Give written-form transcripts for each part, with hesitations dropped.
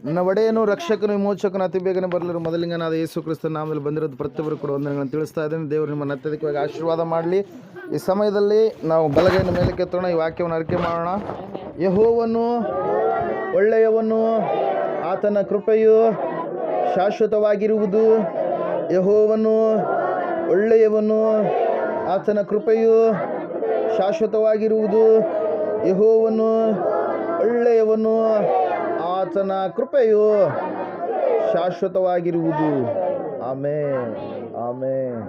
ನನ್ನ ಒಡೆಯನು ರಕ್ಷಕನು ವಿಮೋಚಕನು ಅತಿ ಬೇಗನೆ ಬರಲಿರು ಮೊದಲಿಂಗನಾದ ಯೇಸು ಕ್ರಿಸ್ತನ ನಾಮದಲ್ಲಿ ಬಂದಿರೋದು ಪ್ರತಿಯೊಬ್ಬರು ಕೂಡ ವಂದನೆಗಳನ್ನು ತಿಳಿಸ್ತಾ ಇದ್ದೇನೆ. ದೇವರು ನಿಮ್ಮನ್ನು ಅತ್ಯಧಿಕವಾಗಿ ಆಶೀರ್ವಾದ ಮಾಡಲಿ. ಈ ಸಮಯದಲ್ಲಿ ನಾವು ಬಲಗೈನ ಮೇಲೆ ಕೆತ್ತೋಣ, ಈ ವಾಕ್ಯವನ್ನು ಅರಿಕೆ ಮಾಡೋಣ. ಯೆಹೋವನು ಒಳ್ಳೆಯವನು, ಆತನ ಕೃಪೆಯು ಶಾಶ್ವತವಾಗಿರುವುದು. ಯೆಹೋವನು ಒಳ್ಳೆಯವನು, ಆತನ ಕೃಪೆಯು ಶಾಶ್ವತವಾಗಿರುವುದು. ಯೆಹೋವನು ಒಳ್ಳೆಯವನು, ಆತನ ಕೃಪೆಯು ಶಾಶ್ವತವಾಗಿರುವುದು. Amen, amen,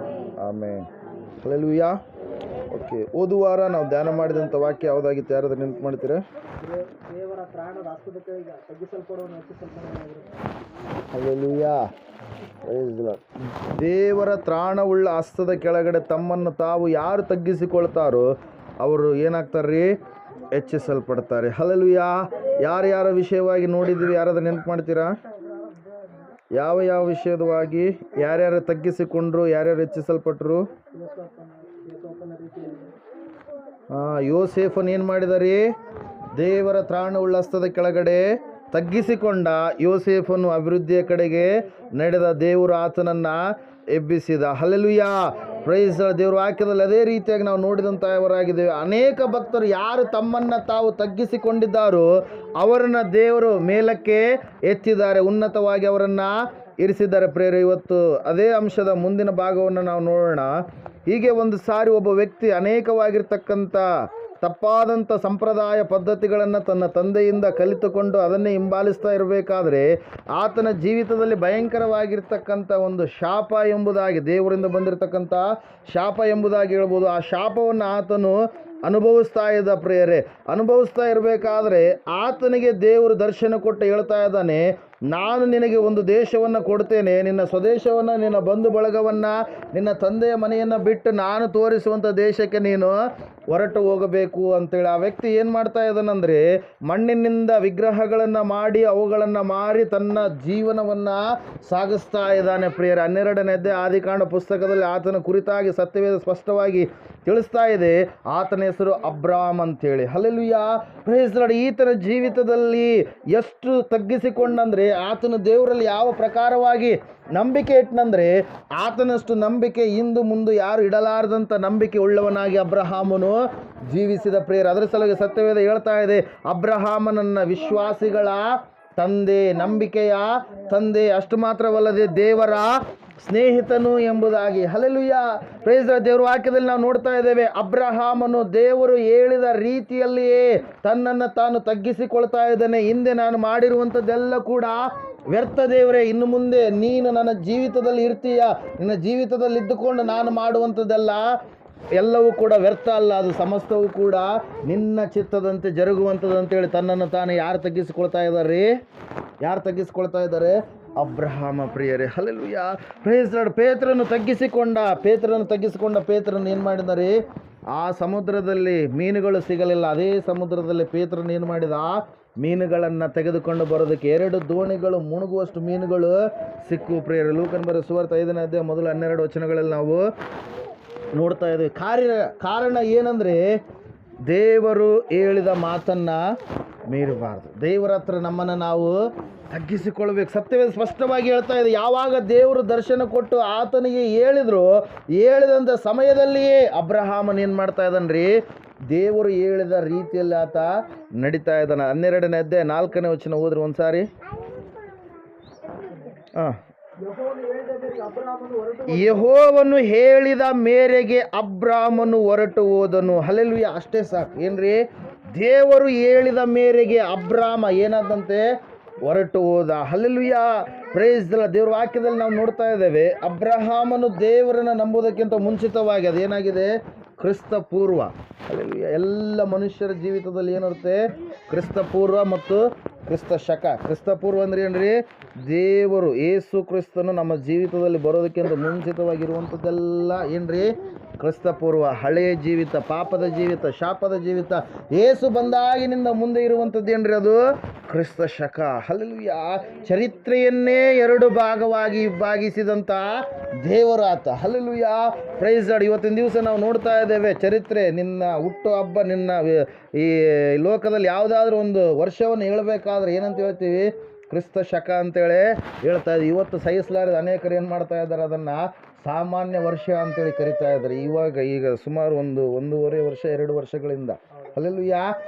amen. Hallelujah. Okay, ಓದುವಾರ ನಾವು ಧ್ಯಾನ ಮಾಡಿದಂಥ ವಾಕ್ಯ ಯಾವುದಾಗಿತ್ತು? ಯಾರಾದ್ರೂ ನೆನಪು ಮಾಡ್ತೀರಾ? ಹಲ್ಲೆಲೂಯಾ. ದೇವರ ತ್ರಾಣವುಳ್ಳ ಹಸ್ತದ ಕೆಳಗಡೆ ತಮ್ಮನ್ನು ತಾವು ಯಾರು ತಗ್ಗಿಸಿಕೊಳ್ತಾರೋ ಅವರು ಏನಾಗ್ತಾರ್ರಿ? ಹೆಚ್ಚಿಸಲ್ಪಡ್ತಾರೆ. ಹಲ್ಲೆಲೂಯಾ. ಯಾರ್ಯಾರ ವಿಷಯವಾಗಿ ನೋಡಿದ್ವಿ? ಯಾರಾದ್ರೂ ನೆನಪು ಮಾಡ್ತೀರಾ? ಯಾವ ಯಾವ ವಿಷಯದವಾಗಿ ಯಾರ್ಯಾರು ತಗ್ಗಿಸಿಕೊಂಡ್ರು, ಯಾರ್ಯಾರು ಹೆಚ್ಚಿಸಲ್ಪಟ್ರು? ಯೋಸೇಫನ್ ಏನು ಮಾಡಿದಾರೆ? ದೇವರ ತ್ರಾಣವುಳ್ಳ ಹಸ್ತದ ಕೆಳಗಡೆ ತಗ್ಗಿಸಿಕೊಂಡ ಯೋಸೇಫನು ಅಭಿವೃದ್ಧಿಯ ಕಡೆಗೆ ನಡೆದ ದೇವರು ಆತನನ್ನು ಎಬ್ಬಿಸಿದ. ಹಲ್ಲೆಲೂಯಾ. ಪ್ರೈಸ್. ದೇವರ ವಾಕ್ಯದಲ್ಲಿ ಅದೇ ರೀತಿಯಾಗಿ ನಾವು ನೋಡಿದಂಥವರಾಗಿದ್ದೇವೆ. ಅನೇಕ ಭಕ್ತರು ಯಾರು ತಮ್ಮನ್ನು ತಾವು ತಗ್ಗಿಸಿಕೊಂಡಿದ್ದಾರೋ ಅವರನ್ನು ದೇವರು ಮೇಲಕ್ಕೆ ಎತ್ತಿದ್ದಾರೆ, ಉನ್ನತವಾಗಿ ಅವರನ್ನು ಇರಿಸಿದ್ದಾರೆ. ಪ್ರೇರೆ, ಇವತ್ತು ಅದೇ ಅಂಶದ ಮುಂದಿನ ಭಾಗವನ್ನು ನಾವು ನೋಡೋಣ. ಹೀಗೆ ಒಂದು ಸಾರಿ ಒಬ್ಬ ವ್ಯಕ್ತಿ ಅನೇಕವಾಗಿರ್ತಕ್ಕಂಥ ತಪ್ಪಾದಂಥ ಸಂಪ್ರದಾಯ ಪದ್ಧತಿಗಳನ್ನು ತನ್ನ ತಂದೆಯಿಂದ ಕಲಿತುಕೊಂಡು ಅದನ್ನೇ ಹಿಂಬಾಲಿಸ್ತಾ ಇರಬೇಕಾದ್ರೆ ಆತನ ಜೀವಿತದಲ್ಲಿ ಭಯಂಕರವಾಗಿರ್ತಕ್ಕಂಥ ಒಂದು ಶಾಪ ಎಂಬುದಾಗಿ, ದೇವರಿಂದ ಬಂದಿರತಕ್ಕಂಥ ಶಾಪ ಎಂಬುದಾಗಿ ಹೇಳ್ಬೋದು. ಆ ಶಾಪವನ್ನು ಆತನು ಅನುಭವಿಸ್ತಾ ಇದ್ದ. ಪ್ರಿಯರೇ, ಅನುಭವಿಸ್ತಾ ಇರಬೇಕಾದ್ರೆ ಆತನಿಗೆ ದೇವರು ದರ್ಶನ ಕೊಟ್ಟು ಹೇಳ್ತಾ ಇದ್ದಾನೆ, ನಾನು ನಿನಗೆ ಒಂದು ದೇಶವನ್ನು ಕೊಡ್ತೇನೆ, ನಿನ್ನ ಸ್ವದೇಶವನ್ನು, ನಿನ್ನ ಬಂಧು ಬಳಗವನ್ನು, ನಿನ್ನ ತಂದೆಯ ಮನೆಯನ್ನು ಬಿಟ್ಟು ನಾನು ತೋರಿಸುವಂಥ ದೇಶಕ್ಕೆ ನೀನು ಹೊರಟು ಹೋಗಬೇಕು ಅಂತೇಳಿ. ಆ ವ್ಯಕ್ತಿ ಏನು ಮಾಡ್ತಾ ಇದ್ದಾನಂದರೆ ಮಣ್ಣಿನಿಂದ ವಿಗ್ರಹಗಳನ್ನು ಮಾಡಿ ಅವುಗಳನ್ನು ಮಾರಿ ತನ್ನ ಜೀವನವನ್ನು ಸಾಗಿಸ್ತಾ ಇದ್ದಾನೆ. ಪ್ರಿಯರೇ, 12ನೇ ಅಧ್ಯಾಯ ಆದಿಕಾಂಡ ಪುಸ್ತಕದಲ್ಲಿ ಆತನ ಕುರಿತಾಗಿ ಸತ್ಯವೇದ ಸ್ಪಷ್ಟವಾಗಿ ತಿಳಿಸ್ತಾ ಇದೆ. ಆತನ ಹೆಸರು ಅಬ್ರಾಮ್ ಅಂತೇಳಿ. ಹಲ್ಲೆಲೂಯಾ. Praise Lord. ಈತನ ಜೀವಿತದಲ್ಲಿ ಎಷ್ಟು ತಗ್ಗಿಸಿಕೊಂಡಂದರೆ ಆತನ ದೇವರಲ್ಲಿ ಯಾವ ಪ್ರಕಾರವಾಗಿ ನಂಬಿಕೆ ಇಟ್ಟನಂದರೆ ಆತನಷ್ಟು ನಂಬಿಕೆ ಇಂದು ಮುಂದೆ ಯಾರು ಇಡಲಾರದಂಥ ನಂಬಿಕೆ ಉಳ್ಳವನಾಗಿ ಅಬ್ರಹಾಮನು ಜೀವಿಸಿದ. ಪ್ರಿಯರೇ, ಅದರ ಸಲುವಾಗಿ ಸತ್ಯವೇದ ಹೇಳ್ತಾ ಇದೆ, ಅಬ್ರಹಾಮನನ್ನ ವಿಶ್ವಾಸಿಗಳ ತಂದೆ, ನಂಬಿಕೆಯ ತಂದೆ, ಅಷ್ಟು ಮಾತ್ರವಲ್ಲದೆ ದೇವರ ಸ್ನೇಹಿತನು ಎಂಬುದಾಗಿ. ಹಲ್ಲೆಲೂಯಾ. Praise Lord. ದೇವರ ವಾಕ್ಯದಲ್ಲಿ ನಾವು ನೋಡ್ತಾ ಇದ್ದೇವೆ, ಅಬ್ರಹಾಮನು ದೇವರು ಹೇಳಿದ ರೀತಿಯಲ್ಲಿಯೇ ತನ್ನನ್ನು ತಾನು ತಗ್ಗಿಸಿಕೊಳ್ತಾ ಇದ್ದಾನೆ. ಹಿಂದೆ ನಾನು ಮಾಡಿರುವಂಥದ್ದೆಲ್ಲ ಕೂಡ ವ್ಯರ್ಥ ದೇವರೇ, ಇನ್ನು ಮುಂದೆ ನೀನು ನನ್ನ ಜೀವಿತದಲ್ಲಿ ಇರ್ತೀಯ, ನಿನ್ನ ಜೀವಿತದಲ್ಲಿ ಇದ್ದುಕೊಂಡು ನಾನು ಮಾಡುವಂಥದ್ದೆಲ್ಲ ಎಲ್ಲವೂ ಕೂಡ ವ್ಯರ್ಥ ಅಲ್ಲ, ಅದು ಸಮಸ್ತವೂ ಕೂಡ ನಿನ್ನ ಚಿತ್ತದಂತೆ ಜರುಗುವಂಥದ್ದು ಅಂತೇಳಿ ತನ್ನನ್ನು ತಾನು ಯಾರು ತಗ್ಗಿಸಿಕೊಳ್ತಾ ಇದ್ದಾರೆ? ಯಾರು ತಗ್ಗಿಸಿಕೊಳ್ತಾ ಇದ್ದಾರೆ? ಅಬ್ರಹಾಮ. ಪ್ರಿಯರೇ, ಹಲ್ಲೆಲೂಯಾ. Praise lord. ಪೇತ್ರನು ತಗ್ಗಿಸಿಕೊಂಡ ಪೇತ್ರನು ಏನು ಮಾಡಿದ್ದಾರೆ? ಆ ಸಮುದ್ರದಲ್ಲಿ ಮೀನುಗಳು ಸಿಗಲಿಲ್ಲ. ಅದೇ ಸಮುದ್ರದಲ್ಲಿ ಪೇತ್ರನು ಏನು ಮಾಡಿದ? ಮೀನುಗಳನ್ನು ತೆಗೆದುಕೊಂಡು ಬರೋದಕ್ಕೆ 2 ದೋಣಿಗಳು ಮುಳುಗುವಷ್ಟು ಮೀನುಗಳು ಸಿಕ್ಕು. ಪ್ರಿಯರೇ, ಲೂಕನ ಬರೆದ ಸುವಾರ್ತೆ 5ನೇ ಅಧ್ಯಾಯ ಮೊದಲು 12 ವಚನಗಳಲ್ಲಿ ನಾವು ನೋಡ್ತಾ ಇದ್ದೇವೆ. ಕಾರಣ ಏನಂದರೆ ದೇವರು ಹೇಳಿದ ಮಾತನ್ನು ಮೀರಬಾರ್ದು. ದೇವರ ಹತ್ರ ನಮ್ಮನ್ನು ನಾವು ತಗ್ಗಿಸಿಕೊಳ್ಬೇಕು. ಸತ್ಯವೇ ಸ್ಪಷ್ಟವಾಗಿ ಹೇಳ್ತಾ ಇದೆ, ಯಾವಾಗ ದೇವರು ದರ್ಶನ ಕೊಟ್ಟು ಆತನಿಗೆ ಹೇಳಿದಂಥ ಸಮಯದಲ್ಲಿಯೇ ಅಬ್ರಹಾಮನ್ ಏನು ಮಾಡ್ತಾ ಇದ್ದಾನ್ರಿ? ದೇವರು ಹೇಳಿದ ರೀತಿಯಲ್ಲಿ ಆತ ನಡೀತಾ ಇದ್ದಾನೆ. 12ನೇ ಅಧ್ಯಾಯ 4ನೇ ವಚನ ಓದ್ರಿ ಒಂದ್ಸಾರಿ. ಯೆಹೋವನು ಹೇಳಿದ ಮೇರೆಗೆ ಅಬ್ರಾಮನು ಹೊರಟು ಹೋದನು. ಹಲ್ಲೆಲೂಯಾ. ಅಷ್ಟೇ ಸಾಕು. ಏನ್ರಿ? ದೇವರು ಹೇಳಿದ ಮೇರೆಗೆ ಅಬ್ರಾಮ ಏನಾದಂತೆ? ಹೊರಟು ಹೋದ. ಹಲ್ಲೆಲೂಯಾ. Praise the Lord. ದೇವರ ವಾಕ್ಯದಲ್ಲಿ ನಾವು ನೋಡ್ತಾ ಇದ್ದೇವೆ, ಅಬ್ರಹಾಮನು ದೇವರನ್ನು ನಂಬುವುದಕ್ಕಿಂತ ಮುಂಚಿತವಾಗಿ ಅದೇನಾಗಿದೆ? ಕ್ರಿಸ್ತ ಪೂರ್ವ. ಹಲ್ಲೆಲೂಯಾ. ಎಲ್ಲ ಮನುಷ್ಯರ ಜೀವಿತದಲ್ಲಿ ಏನಿರುತ್ತೆ? ಕ್ರಿಸ್ತ ಪೂರ್ವ ಮತ್ತು ಕ್ರಿಸ್ತ ಶಕ. ಕ್ರಿಸ್ತ ಪೂರ್ವ ಅಂದ್ರೆ ಏನ್ರಿ? ದೇವರು ಯೇಸು ಕ್ರಿಸ್ತನು ನಮ್ಮ ಜೀವಿತದಲ್ಲಿ ಬರೋದಕ್ಕಿಂತ ಮುಂಚಿತವಾಗಿರುವಂಥದ್ದೆಲ್ಲ ಏನ್ರಿ? ಕ್ರಿಸ್ತಪೂರ್ವ ಹಳೆಯ ಜೀವಿತ, ಪಾಪದ ಜೀವಿತ, ಶಾಪದ ಜೀವಿತ, ಏಸು ಬಂದಾಗಿನಿಂದ ಮುಂದೆ ಇರುವಂಥದ್ದು ಏನ್ರಿ ಅದು ಕ್ರಿಸ್ತ ಶಕ. ಹಲ್ಲೆಲೂಯಾ. ಚರಿತ್ರೆಯನ್ನೇ ಎರಡು ಭಾಗವಾಗಿ ವಿಭಾಗಿಸಿದಂಥ ದೇವರಾತ. ಹಲ್ಲೆಲೂಯಾ. Praise Lord. ಇವತ್ತಿನ ದಿವಸ ನಾವು ನೋಡ್ತಾ ಇದ್ದೇವೆ ಚರಿತ್ರೆ, ನಿನ್ನ ಹುಟ್ಟು ಹಬ್ಬ, ನಿನ್ನ ಈ ಲೋಕದಲ್ಲಿ ಯಾವುದಾದ್ರೂ ಒಂದು ವರ್ಷವನ್ನು ಹೇಳಬೇಕಾದ್ರೆ ಏನಂತ ಹೇಳ್ತೀವಿ? ಕ್ರಿಸ್ತ ಶಕ ಅಂತೇಳಿ ಹೇಳ್ತಾ ಇದ್ದೀವಿ. ಇವತ್ತು ಸಹಿಸಲಾರದ ಅನೇಕರು ಏನು ಮಾಡ್ತಾ ಇದ್ದಾರೆ, ಅದನ್ನು ಸಾಮಾನ್ಯ ವರ್ಷ ಅಂತೇಳಿ ಕರಿತಾ ಇದ್ದಾರೆ. ಈಗ ಸುಮಾರು ಒಂದೂವರೆ ವರ್ಷ 2 ವರ್ಷಗಳಿಂದ ಹಲ್ಲೆಲೂಯಾ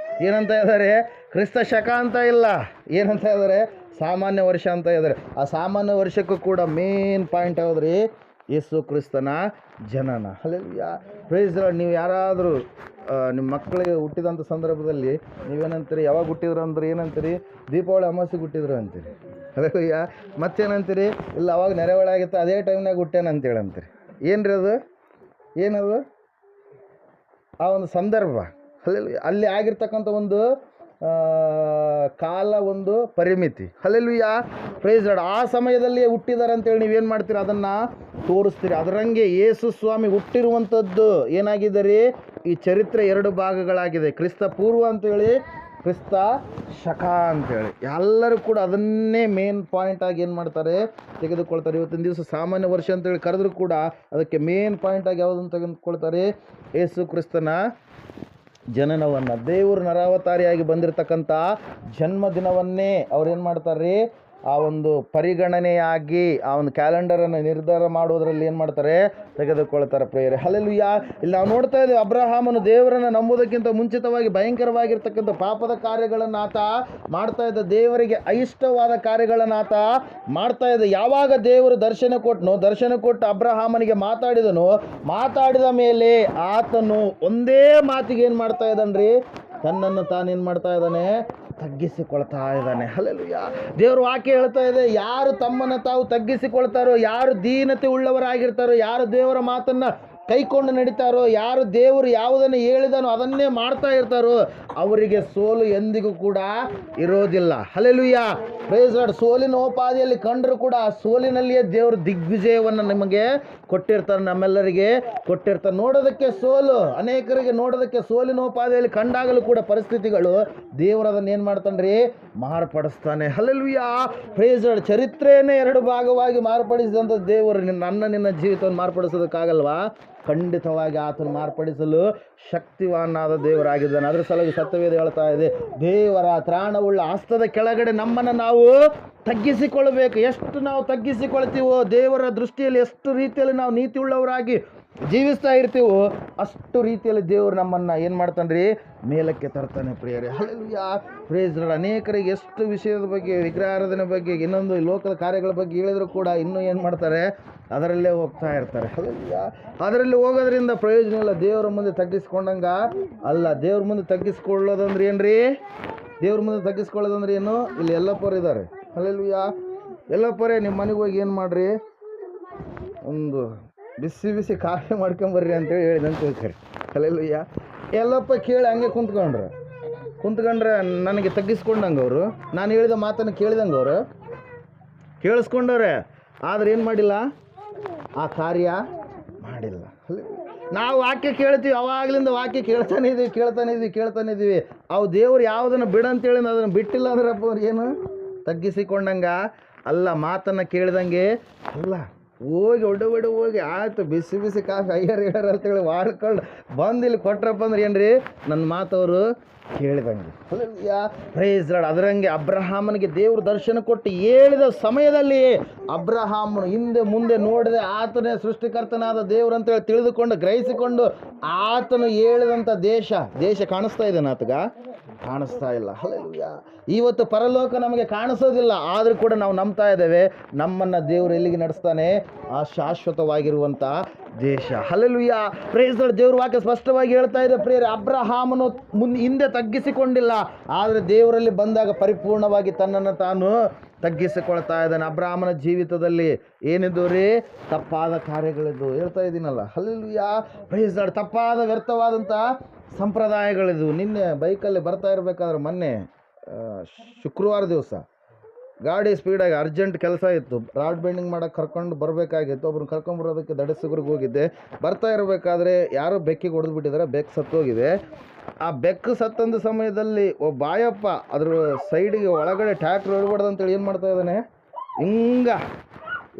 ಏನಂತ ಇದ್ದಾರೆ? ಕ್ರಿಸ್ತ ಶಕ ಅಂತ ಇಲ್ಲ, ಏನಂತ ಇದ್ದಾರೆ? ಸಾಮಾನ್ಯ ವರ್ಷ ಅಂತ ಇದ್ದಾರೆ. ಆ ಸಾಮಾನ್ಯ ವರ್ಷಕ್ಕೂ ಕೂಡ ಮೇನ್ ಪಾಯಿಂಟ್ ಯಾವುದ್ರಿ? ಯೇಸು ಕ್ರಿಸ್ತನ ಜನನ. ಹಲ್ಲೆಲೂಯಾ. Praise Lord. ನೀವು ಯಾರಾದರೂ ನಿಮ್ಮ ಮಕ್ಕಳಿಗೆ ಹುಟ್ಟಿದಂಥ ಸಂದರ್ಭದಲ್ಲಿ ನೀವೇನಂತೀರಿ? ಯಾವಾಗ ಹುಟ್ಟಿದ್ರು ಅಂದ್ರೆ ಏನಂತೀರಿ? ದೀಪಾವಳಿ ಅಮಾವಾಸ್ಯೆಗೆ ಹುಟ್ಟಿದ್ರು ಅಂತೀರಿ. ಹಲ್ಲೆಲೂಯಾ. ಮತ್ತೇನಂತೀರಿ? ಇಲ್ಲ ಅವಾಗ ನೆರೆಹೊಳೆ ಆಗಿತ್ತು, ಅದೇ ಟೈಮ್ನಾಗ ಹುಟ್ಟೇನಂತೇಳಿ ಅಂತೀರಿ. ಏನ್ರಿ ಅದು? ಏನದು? ಆ ಒಂದು ಸಂದರ್ಭ. ಹಲ್ಲೆಲೂಯಾ. ಅಲ್ಲಿ ಆಗಿರ್ತಕ್ಕಂಥ ಒಂದು ಕಾಲ, ಒಂದು ಪರಿಮಿತಿ. ಹಲ್ಲೆಲೂಯಾ. Praise Lord. ಆ ಸಮಯದಲ್ಲಿ ಹುಟ್ಟಿದಾರೆ ಅಂತೇಳಿ ನೀವೇನು ಮಾಡ್ತೀರಿ? ಅದನ್ನು ತೋರಿಸ್ತೀರಿ. ಅದರಂಗೆ ಯೇಸು ಸ್ವಾಮಿ ಹುಟ್ಟಿರುವಂಥದ್ದು ಏನಾಗಿದೆ? ಈ ಚರಿತ್ರೆ 2 ಭಾಗಗಳಾಗಿದೆ. ಕ್ರಿಸ್ತ ಪೂರ್ವ ಅಂತೇಳಿ, ಕ್ರಿಸ್ತ ಶಕ ಅಂತೇಳಿ. ಎಲ್ಲರೂ ಕೂಡ ಅದನ್ನೇ ಮೇನ್ ಪಾಯಿಂಟಾಗಿ ಏನು ಮಾಡ್ತಾರೆ? ತೆಗೆದುಕೊಳ್ತಾರೆ. ಇವತ್ತಿನ ದಿವಸ ಸಾಮಾನ್ಯ ವರ್ಷ ಅಂತೇಳಿ ಕರೆದ್ರೂ ಕೂಡ ಅದಕ್ಕೆ ಮೇನ್ ಪಾಯಿಂಟಾಗಿ ಯಾವುದನ್ನು ತೆಗೆದುಕೊಳ್ತಾರೆ? ಯೇಸು ಕ್ರಿಸ್ತನ ಜನನವನ್ನು, ದೇವರು ನರಾವತಾರಿಯಾಗಿ ಬಂದಿರತಕ್ಕಂಥ ಜನ್ಮದಿನವನ್ನೇ ಅವ್ರು ಏನು ಮಾಡ್ತಾರೆ? ಆ ಒಂದು ಪರಿಗಣನೆಯಾಗಿ ಆ ಒಂದು ಕ್ಯಾಲೆಂಡರನ್ನು ನಿರ್ಧಾರ ಮಾಡೋದರಲ್ಲಿ ಏನು ಮಾಡ್ತಾರೆ? ತೆಗೆದುಕೊಳ್ತಾರೆ ಪ್ರಿಯರೇ. ಹಲ್ಲೆಲೂಯಾ. ಇಲ್ಲಿ ನಾವು ನೋಡ್ತಾ ಇದ್ದೇವೆ, ಅಬ್ರಹಾಮನು ದೇವರನ್ನು ನಂಬುವುದಕ್ಕಿಂತ ಮುಂಚಿತವಾಗಿ ಭಯಂಕರವಾಗಿರ್ತಕ್ಕಂಥ ಪಾಪದ ಕಾರ್ಯಗಳನ್ನು ಆತ ಮಾಡ್ತಾ ಇದ್ದ. ದೇವರಿಗೆ అయిష్టವಾದ ಕಾರ್ಯಗಳನ್ನು ಆತ ಮಾಡ್ತಾ ಇದ್ದ. ಯಾವಾಗ ದೇವರು ದರ್ಶನ ಕೊಟ್ಟು ಅಬ್ರಹಾಮನಿಗೆ ಮಾತಾಡಿದ ಮೇಲೆ ಆತನು ಒಂದೇ ಮಾತಿಗೆ ಏನು ಮಾಡ್ತಾ ಇದ್ದಾನ್ರಿ? ತನ್ನನ್ನು ತಾನೇನು ಮಾಡ್ತಾ ಇದ್ದಾನೆ? ತಗ್ಗಿಸಿಕೊಳ್ತಾ ಇದ್ದಾನೆ. ಹಲ್ಲೆಲೂಯಾ. ದೇವರು ವಾಕ್ಯ ಹೇಳ್ತಾ ಇದೆ, ಯಾರು ತಮ್ಮನ್ನು ತಾವು ತಗ್ಗಿಸಿಕೊಳ್ತಾರೋ, ಯಾರು ದೀನತೆ ಉಳ್ಳವರಾಗಿರ್ತಾರೋ, ಯಾರು ದೇವರ ಮಾತನ್ನು ಕೈಕೊಂಡು ನಡೀತಾರೋ, ಯಾರು ದೇವರು ಯಾವುದನ್ನು ಹೇಳಿದನೋ ಅದನ್ನೇ ಮಾಡ್ತಾ ಇರ್ತಾರೋ ಅವರಿಗೆ ಸೋಲು ಎಂದಿಗೂ ಕೂಡ ಇರೋದಿಲ್ಲ. ಹಲ್ಲೆಲೂಯಾ. Praise lord. ಸೋಲಿನೋಪಾದಿಯಲ್ಲಿ ಕಂಡರೂ ಕೂಡ ಆ ಸೋಲಿನಲ್ಲಿಯೇ ದೇವರು ದಿಗ್ವಿಜಯವನ್ನು ನಿಮಗೆ ಕೊಟ್ಟಿರ್ತಾರೆ, ನಮ್ಮೆಲ್ಲರಿಗೆ ಕೊಟ್ಟಿರ್ತಾರೆ. ನೋಡೋದಕ್ಕೆ ಸೋಲು, ಅನೇಕರಿಗೆ ನೋಡೋದಕ್ಕೆ ಸೋಲಿನೋಪಾದಿಯಲ್ಲಿ ಕಂಡಾಗಲೂ ಕೂಡ ಪರಿಸ್ಥಿತಿಗಳು ದೇವರು ಅದನ್ನು ಏನು ಮಾಡ್ತಾನ್ರಿ? ಮಾರ್ಪಡಿಸ್ತಾನೆ. ಹಲ್ಲೆಲೂಯಾ. Praise lord. ಚರಿತ್ರೆಯನ್ನೇ 2 ಭಾಗವಾಗಿ ಮಾರ್ಪಡಿಸಿದಂಥ ದೇವರು ನಿನ್ನ ಜೀವಿತವನ್ನು ಮಾರ್ಪಡಿಸೋದಕ್ಕಾಗಲ್ವಾ? ಖಂಡಿತವಾಗಿ ಆತನು ಮಾರ್ಪಡಿಸಲು ಶಕ್ತಿವಾನಾದ ದೇವರಾಗಿದ್ದಾನೆ. ಅದರ ಸಲುವಾಗಿ ಸತ್ಯವೇದ ಹೇಳ್ತಾ ಇದೆ, ದೇವರ ತ್ರಾಣವುಳ್ಳ ಹಸ್ತದ ಕೆಳಗಡೆ ನಮ್ಮನ್ನು ನಾವು ತಗ್ಗಿಸಿಕೊಳ್ಳಬೇಕು. ಎಷ್ಟು ನಾವು ತಗ್ಗಿಸಿಕೊಳ್ತೀವೋ, ದೇವರ ದೃಷ್ಟಿಯಲ್ಲಿ ಎಷ್ಟು ರೀತಿಯಲ್ಲಿ ನಾವು ನೀತಿ ಉಳ್ಳವರಾಗಿ ಜೀವಿಸ್ತಾ ಇರ್ತೀವೋ ಅಷ್ಟು ರೀತಿಯಲ್ಲಿ ದೇವರು ನಮ್ಮನ್ನು ಏನು ಮಾಡ್ತಾನೆ? ಮೇಲಕ್ಕೆ ತರ್ತಾನೆ ಪ್ರಿಯರೇ. ಹಲ್ಲೆಲೂಯಾ. Praise Lord. ಅನೇಕರಿಗೆ ಎಷ್ಟು ವಿಷಯದ ಬಗ್ಗೆ, ವಿಗ್ರಹಾರಾಧನೆ ಬಗ್ಗೆ, ಇನ್ನೊಂದು ಲೋಕದ ಕಾರ್ಯಗಳ ಬಗ್ಗೆ ಹೇಳಿದ್ರು ಕೂಡ ಇನ್ನೂ ಏನು ಮಾಡ್ತಾರೆ? ಅದರಲ್ಲೇ ಹೋಗ್ತಾ ಇರ್ತಾರೆ. ಹಲ್ಲೆಲೂಯಾ. ಅದರಲ್ಲಿ ಹೋಗೋದ್ರಿಂದ ಪ್ರಯೋಜನ ಇಲ್ಲ. ದೇವರ ಮುಂದೆ ತಗ್ಗಿಸ್ಕೊಂಡಂಗ ಅಲ್ಲ. ದೇವ್ರ ಮುಂದೆ ತಗ್ಗಿಸ್ಕೊಳ್ಳೋದಂದ್ರೆ ಏನ್ರಿ? ದೇವ್ರ ಮುಂದೆ ತಗ್ಗಿಸ್ಕೊಳ್ಳೋದಂದ್ರೆ ಏನು? ಇಲ್ಲಿ ಎಲ್ಲಪ್ಪರು ಇದ್ದಾರೆ. ಹಲ್ಲೆಲೂಯಾ. ಎಲ್ಲಪ್ಪರೇ ನಿಮ್ಮ ಮನೆಗೆ ಹೋಗಿ ಏನು ಮಾಡಿರಿ? ಒಂದು ಬಿಸಿ ಕಾಫಿ ಮಾಡ್ಕೊಂಬರ್ರಿ ಅಂತೇಳಿ ಹೇಳಿದಂತ ತಿಳ್ಕರಿ. ಹಲ್ಲೆಲೂಯಾ. ಎಲ್ಲಪ್ಪ ಕೇಳಿ ಹಂಗೆ ಕುಂತ್ಕೊಂಡ್ರೆ ನನಗೆ ತಗ್ಗಿಸ್ಕೊಂಡಂಗೆ ಅವರು, ನಾನು ಹೇಳಿದ ಮಾತನ್ನು ಕೇಳಿದಂಗೆ ಅವರು ಕೇಳಿಸ್ಕೊಂಡವ್ರೆ. ಆದರೆ ಏನು ಮಾಡಿಲ್ಲ? ಆ ಕಾರ್ಯ ಮಾಡಿಲ್ಲ. ನಾವು ವಾಕ್ಯ ಕೇಳ್ತೀವಿ, ಅವಾಗಲಿಂದ ವಾಕ್ಯ ಕೇಳ್ತಾನೆ ಇದ್ದೀವಿ. ಅವು ದೇವ್ರು ಯಾವುದನ್ನು ಬಿಡಂತೇಳಿ ಅದನ್ನು ಬಿಟ್ಟಿಲ್ಲ ಅಂದ್ರಪ್ಪ ಅವ್ರು ಏನು? ತಗ್ಗಿಸಿಕೊಂಡಂಗ ಅಲ್ಲ, ಮಾತನ್ನು ಕೇಳಿದಂಗೆ ಅಲ್ಲ. ಹೋಗಿ ಆಯ್ತು ಬಿಸಿ ಕಾಫಿ ಅಯ್ಯರ್ ಅಂತೇಳಿ ಮಾಡ್ಕೊಂಡು ಬಂದು ಇಲ್ಲಿ ಕೊಟ್ರಪ್ಪ ಅಂದ್ರೆ ಏನ್ರಿ? ನನ್ನ ಮಾತವರು ಕೇಳಿದಂಗೆ. ಹಲ್ಲೆಲೂಯಾ. Praise lord. ಅದರಂಗೆ ಅಬ್ರಹಾಮನಿಗೆ ದೇವರು ದರ್ಶನ ಕೊಟ್ಟು ಹೇಳಿದ ಸಮಯದಲ್ಲಿ ಅಬ್ರಹಾಮನು ಹಿಂದೆ ಮುಂದೆ ನೋಡದೆ ಆತನೇ ಸೃಷ್ಟಿಕರ್ತನಾದ ದೇವರು ಅಂತೇಳಿ ತಿಳಿದುಕೊಂಡು ಗ್ರಹಿಸಿಕೊಂಡು ಆತನು ಹೇಳಿದಂಥ ದೇಶ ಕಾಣಿಸ್ತಾ ಇದೆ ಆತಗ? ಕಾಣಿಸ್ತಾ ಇಲ್ಲ. ಹಲ್ಲೆಲೂಯಾ. ಇವತ್ತು ಪರಲೋಕ ನಮಗೆ ಕಾಣಿಸೋದಿಲ್ಲ, ಆದರೂ ಕೂಡ ನಾವು ನಂಬ್ತಾ ಇದ್ದೇವೆ ನಮ್ಮನ್ನು ದೇವರು ಎಲ್ಲಿಗೆ ನಡೆಸ್ತಾನೆ? ಆ ಶಾಶ್ವತವಾಗಿರುವಂಥ ದೇಶ. ಹಲ್ಲೆಲೂಯಾ. Praise Lord. ದೇವ್ರ ವಾಕ್ಯ ಸ್ಪಷ್ಟವಾಗಿ ಹೇಳ್ತಾ ಇದೆ ಪ್ರಿಯರೇ, ಅಬ್ರಹಾಮನು ಹಿಂದೆ ತಗ್ಗಿಸಿಕೊಂಡಿಲ್ಲ, ಆದರೆ ದೇವರಲ್ಲಿ ಬಂದಾಗ ಪರಿಪೂರ್ಣವಾಗಿ ತನ್ನನ್ನು ತಾನು ತಗ್ಗಿಸಿಕೊಳ್ತಾ ಇದ್ದಾನೆ. ಅಬ್ರಹಾಮನ ಜೀವಿತದಲ್ಲಿ ಏನಿದ್ದು ರೀ? ತಪ್ಪಾದ ಕಾರ್ಯಗಳಿದ್ದು. ಹೇಳ್ತಾ ಇದ್ದೀನಲ್ಲ. ಹಲ್ಲೆಲೂಯಾ. Praise Lord. ತಪ್ಪಾದ ವ್ಯರ್ಥವಾದಂಥ ಸಂಪ್ರದಾಯಗಳಿದ್ವು. ನಿನ್ನೆ ಬೈಕಲ್ಲಿ ಬರ್ತಾ ಇರಬೇಕಾದ್ರೆ ಮೊನ್ನೆ ಶುಕ್ರವಾರ ದಿವಸ ಗಾಡಿ ಸ್ಪೀಡಾಗಿ ಅರ್ಜೆಂಟ್ ಕೆಲಸ ಇತ್ತು, ರಾಡ್ ಬೆಂಡಿಂಗ್ ಮಾಡೋಕ್ಕೆ ಕರ್ಕೊಂಡು ಬರಬೇಕಾಗಿತ್ತು. ಒಬ್ರನ್ನ ಕರ್ಕೊಂಬರೋದಕ್ಕೆ ದಡಸಿಗ್ರಿಗೆ ಹೋಗಿದ್ದೆ. ಬರ್ತಾ ಇರಬೇಕಾದ್ರೆ ಯಾರೋ ಬೆಕ್ಕಿಗೆ ಹೊಡೆದು ಬಿಟ್ಟಿದ್ದಾರೆ, ಬೆಕ್ಕು ಸತ್ತೋಗಿದೆ. ಆ ಬೆಕ್ಕು ಸತ್ತಂದ ಸಮಯದಲ್ಲಿ ಒಬ್ಬ ಬಾಯಪ್ಪ ಅದ್ರ ಸೈಡಿಗೆ ಒಳಗಡೆ ಟ್ಯಾಕ್ಟ್ರ್ ಹೊಡ್ಬಾರ್ದು ಅಂತೇಳಿ ಏನು ಮಾಡ್ತಾ ಇದ್ದಾನೆ,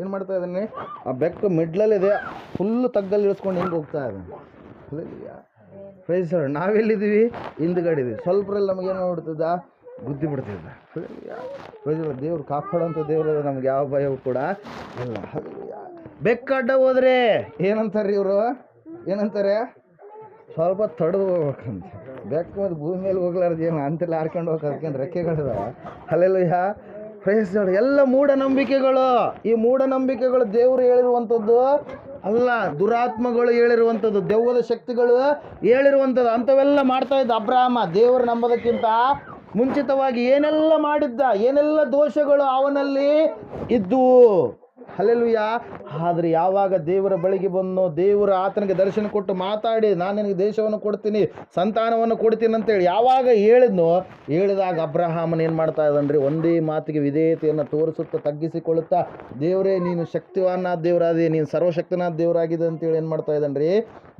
ಏನು ಮಾಡ್ತಾ ಇದ್ದಾನೆ, ಆ ಬೆಕ್ಕು ಮಿಡ್ಲಲ್ಲಿದೆ, ಫುಲ್ಲು ತಗ್ಗಲ್ಲಿ ಇಳಿಸ್ಕೊಂಡು ಹಿಂಗೆ ಹೋಗ್ತಾ ಇದ್ದಾನೆ. Price sir, ನಾವೆಲ್ಲಿದ್ದೀವಿ, ಹಿಂದ್ಗಡಿದ್ದೀವಿ. ಸ್ವಲ್ಪರಲ್ಲಿ ನಮಗೇನು ಮಾಡ್ಬಿಡ್ತಿದ್ದ, ಬುದ್ಧಿ ಬಿಡ್ತಿದ್ದ. ಪ್ರೈಸ್ ದೇವ್ರು ಕಾಪಾಡೋಂಥ ದೇವ್ರು, ನಮ್ಗೆ ಯಾವ ಭಯವೂ ಕೂಡ ಇಲ್ಲ. ಬೆಕ್ಕು ಅಡ್ಡ ಹೋದ್ರೆ ಏನಂತಾರೆ ಇವರು, ಏನಂತಾರೆ, ಸ್ವಲ್ಪ ತಡೆದು ಹೋಗ್ಬೇಕಂತ. ಬೆಕ್ಕು ಮತ್ತು ಭೂಮಿ ಮೇಲೆ ಹೋಗ್ಲಾರ್ದು ಏನು ಅಂತೆಲ್ಲ ಹಾರ್ಕೊಂಡು ಹೋಗ್ಕೊಂಡು ರೆಕ್ಕೆಗಳಿದಾವ. ಅಲ್ಲೆಲ್ಲ ಪ್ರೈಸ್ ಎಲ್ಲ ಮೂಢನಂಬಿಕೆಗಳು. ಈ ಮೂಢನಂಬಿಕೆಗಳು ದೇವರು ಹೇಳಿರುವಂಥದ್ದು ಅಲ್ಲ, ದುರಾತ್ಮಗಳು ಹೇಳಿರುವಂಥದ್ದು, ದೆವ್ವದ ಶಕ್ತಿಗಳು ಹೇಳಿರುವಂಥದ್ದು. ಅಂಥವೆಲ್ಲ ಮಾಡ್ತಾ ಇದ್ದ ಅಬ್ರಹಾಮ. ದೇವರು ನಂಬೋದಕ್ಕಿಂತ ಮುಂಚಿತವಾಗಿ ಏನೆಲ್ಲ ಮಾಡಿದ್ದ, ಏನೆಲ್ಲ ದೋಷಗಳು ಅವನಲ್ಲಿ ಇದ್ದವು. ಹಲ್ಲೆಲೂಯ. ಆದರೆ ಯಾವಾಗ ದೇವರ ಬಳಿಗೆ ಬಂದು ದೇವರು ಆತನಿಗೆ ದರ್ಶನ ಕೊಟ್ಟು ಮಾತಾಡಿ, ನಾನು ನಿನಗೆ ದೇಶವನ್ನು ಕೊಡ್ತೀನಿ, ಸಂತಾನವನ್ನು ಕೊಡ್ತೀನಿ ಅಂತೇಳಿ ಯಾವಾಗ ಹೇಳಿದಾಗ ಅಬ್ರಹಾಮನ ಏನು ಮಾಡ್ತಾ ಇದ್ದಾನ್ರಿ, ಒಂದೇ ಮಾತಿಗೆ ವಿಧೇಯತೆಯನ್ನು ತೋರಿಸುತ್ತಾ ತಗ್ಗಿಸಿಕೊಳ್ಳುತ್ತಾ, ದೇವರೇ ನೀನು ಶಕ್ತಿವಾನಾದ ದೇವರಾದಿ, ನೀನು ಸರ್ವಶಕ್ತನಾದ ದೇವರಾಗಿದೆ ಅಂತೇಳಿ ಏನು ಮಾಡ್ತಾ ಇದ್ದಾನ್ರಿ,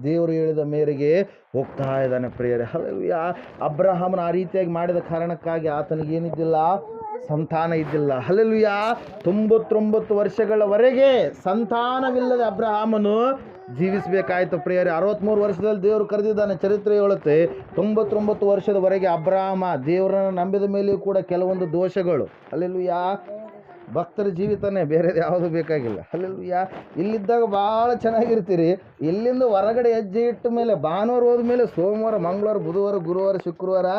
ದೇವರು ಹೇಳಿದ ಮೇರೆಗೆ ಹೋಗ್ತಾ ಇದ್ದಾನೆ ಪ್ರಿಯರೇ. ಹಲ್ಲೆಲೂಯ. ಅಬ್ರಹಾಮನ ಆ ರೀತಿಯಾಗಿ ಮಾಡಿದ ಕಾರಣಕ್ಕಾಗಿ ಆತನಿಗೆ ಏನಿದ್ದಿಲ್ಲ, ಸಂತಾನ ಇದ್ದಿಲ್ಲ. ಹಲ್ಲೆಲೂಯ. 99 ವರ್ಷಗಳವರೆಗೆ ಸಂತಾನವಿಲ್ಲದೆ ಅಬ್ರಹಾಮನು ಜೀವಿಸಬೇಕಾಯಿತು ಪ್ರಿಯರೇ. 63 ವರ್ಷದಲ್ಲಿ ದೇವರು ಕರೆದಿದ್ದಾನೆ. ಚರಿತ್ರೆ ಹೇಳುತ್ತೆ 99 ವರ್ಷದವರೆಗೆ ಅಬ್ರಹಾಮ ದೇವರನ್ನು ನಂಬಿದ ಮೇಲೆಯೂ ಕೂಡ ಕೆಲವೊಂದು ದೋಷಗಳು. ಹಲ್ಲೆಲೂಯ. ಭಕ್ತರ ಜೀವಿತನೇ, ಬೇರೆ ಯಾವುದು ಬೇಕಾಗಿಲ್ಲ. ಹಲ್ಲೆಲೂಯ. ಇಲ್ಲಿದ್ದಾಗ ಭಾಳ ಚೆನ್ನಾಗಿರ್ತೀರಿ. ಇಲ್ಲಿಂದ ಹೊರಗಡೆ ಹೆಜ್ಜೆ ಇಟ್ಟ ಮೇಲೆ, ಭಾನುವಾರ ಹೋದ್ಮೇಲೆ ಸೋಮವಾರ, ಮಂಗಳವಾರ, ಬುಧವಾರ, ಗುರುವಾರ, ಶುಕ್ರವಾರ,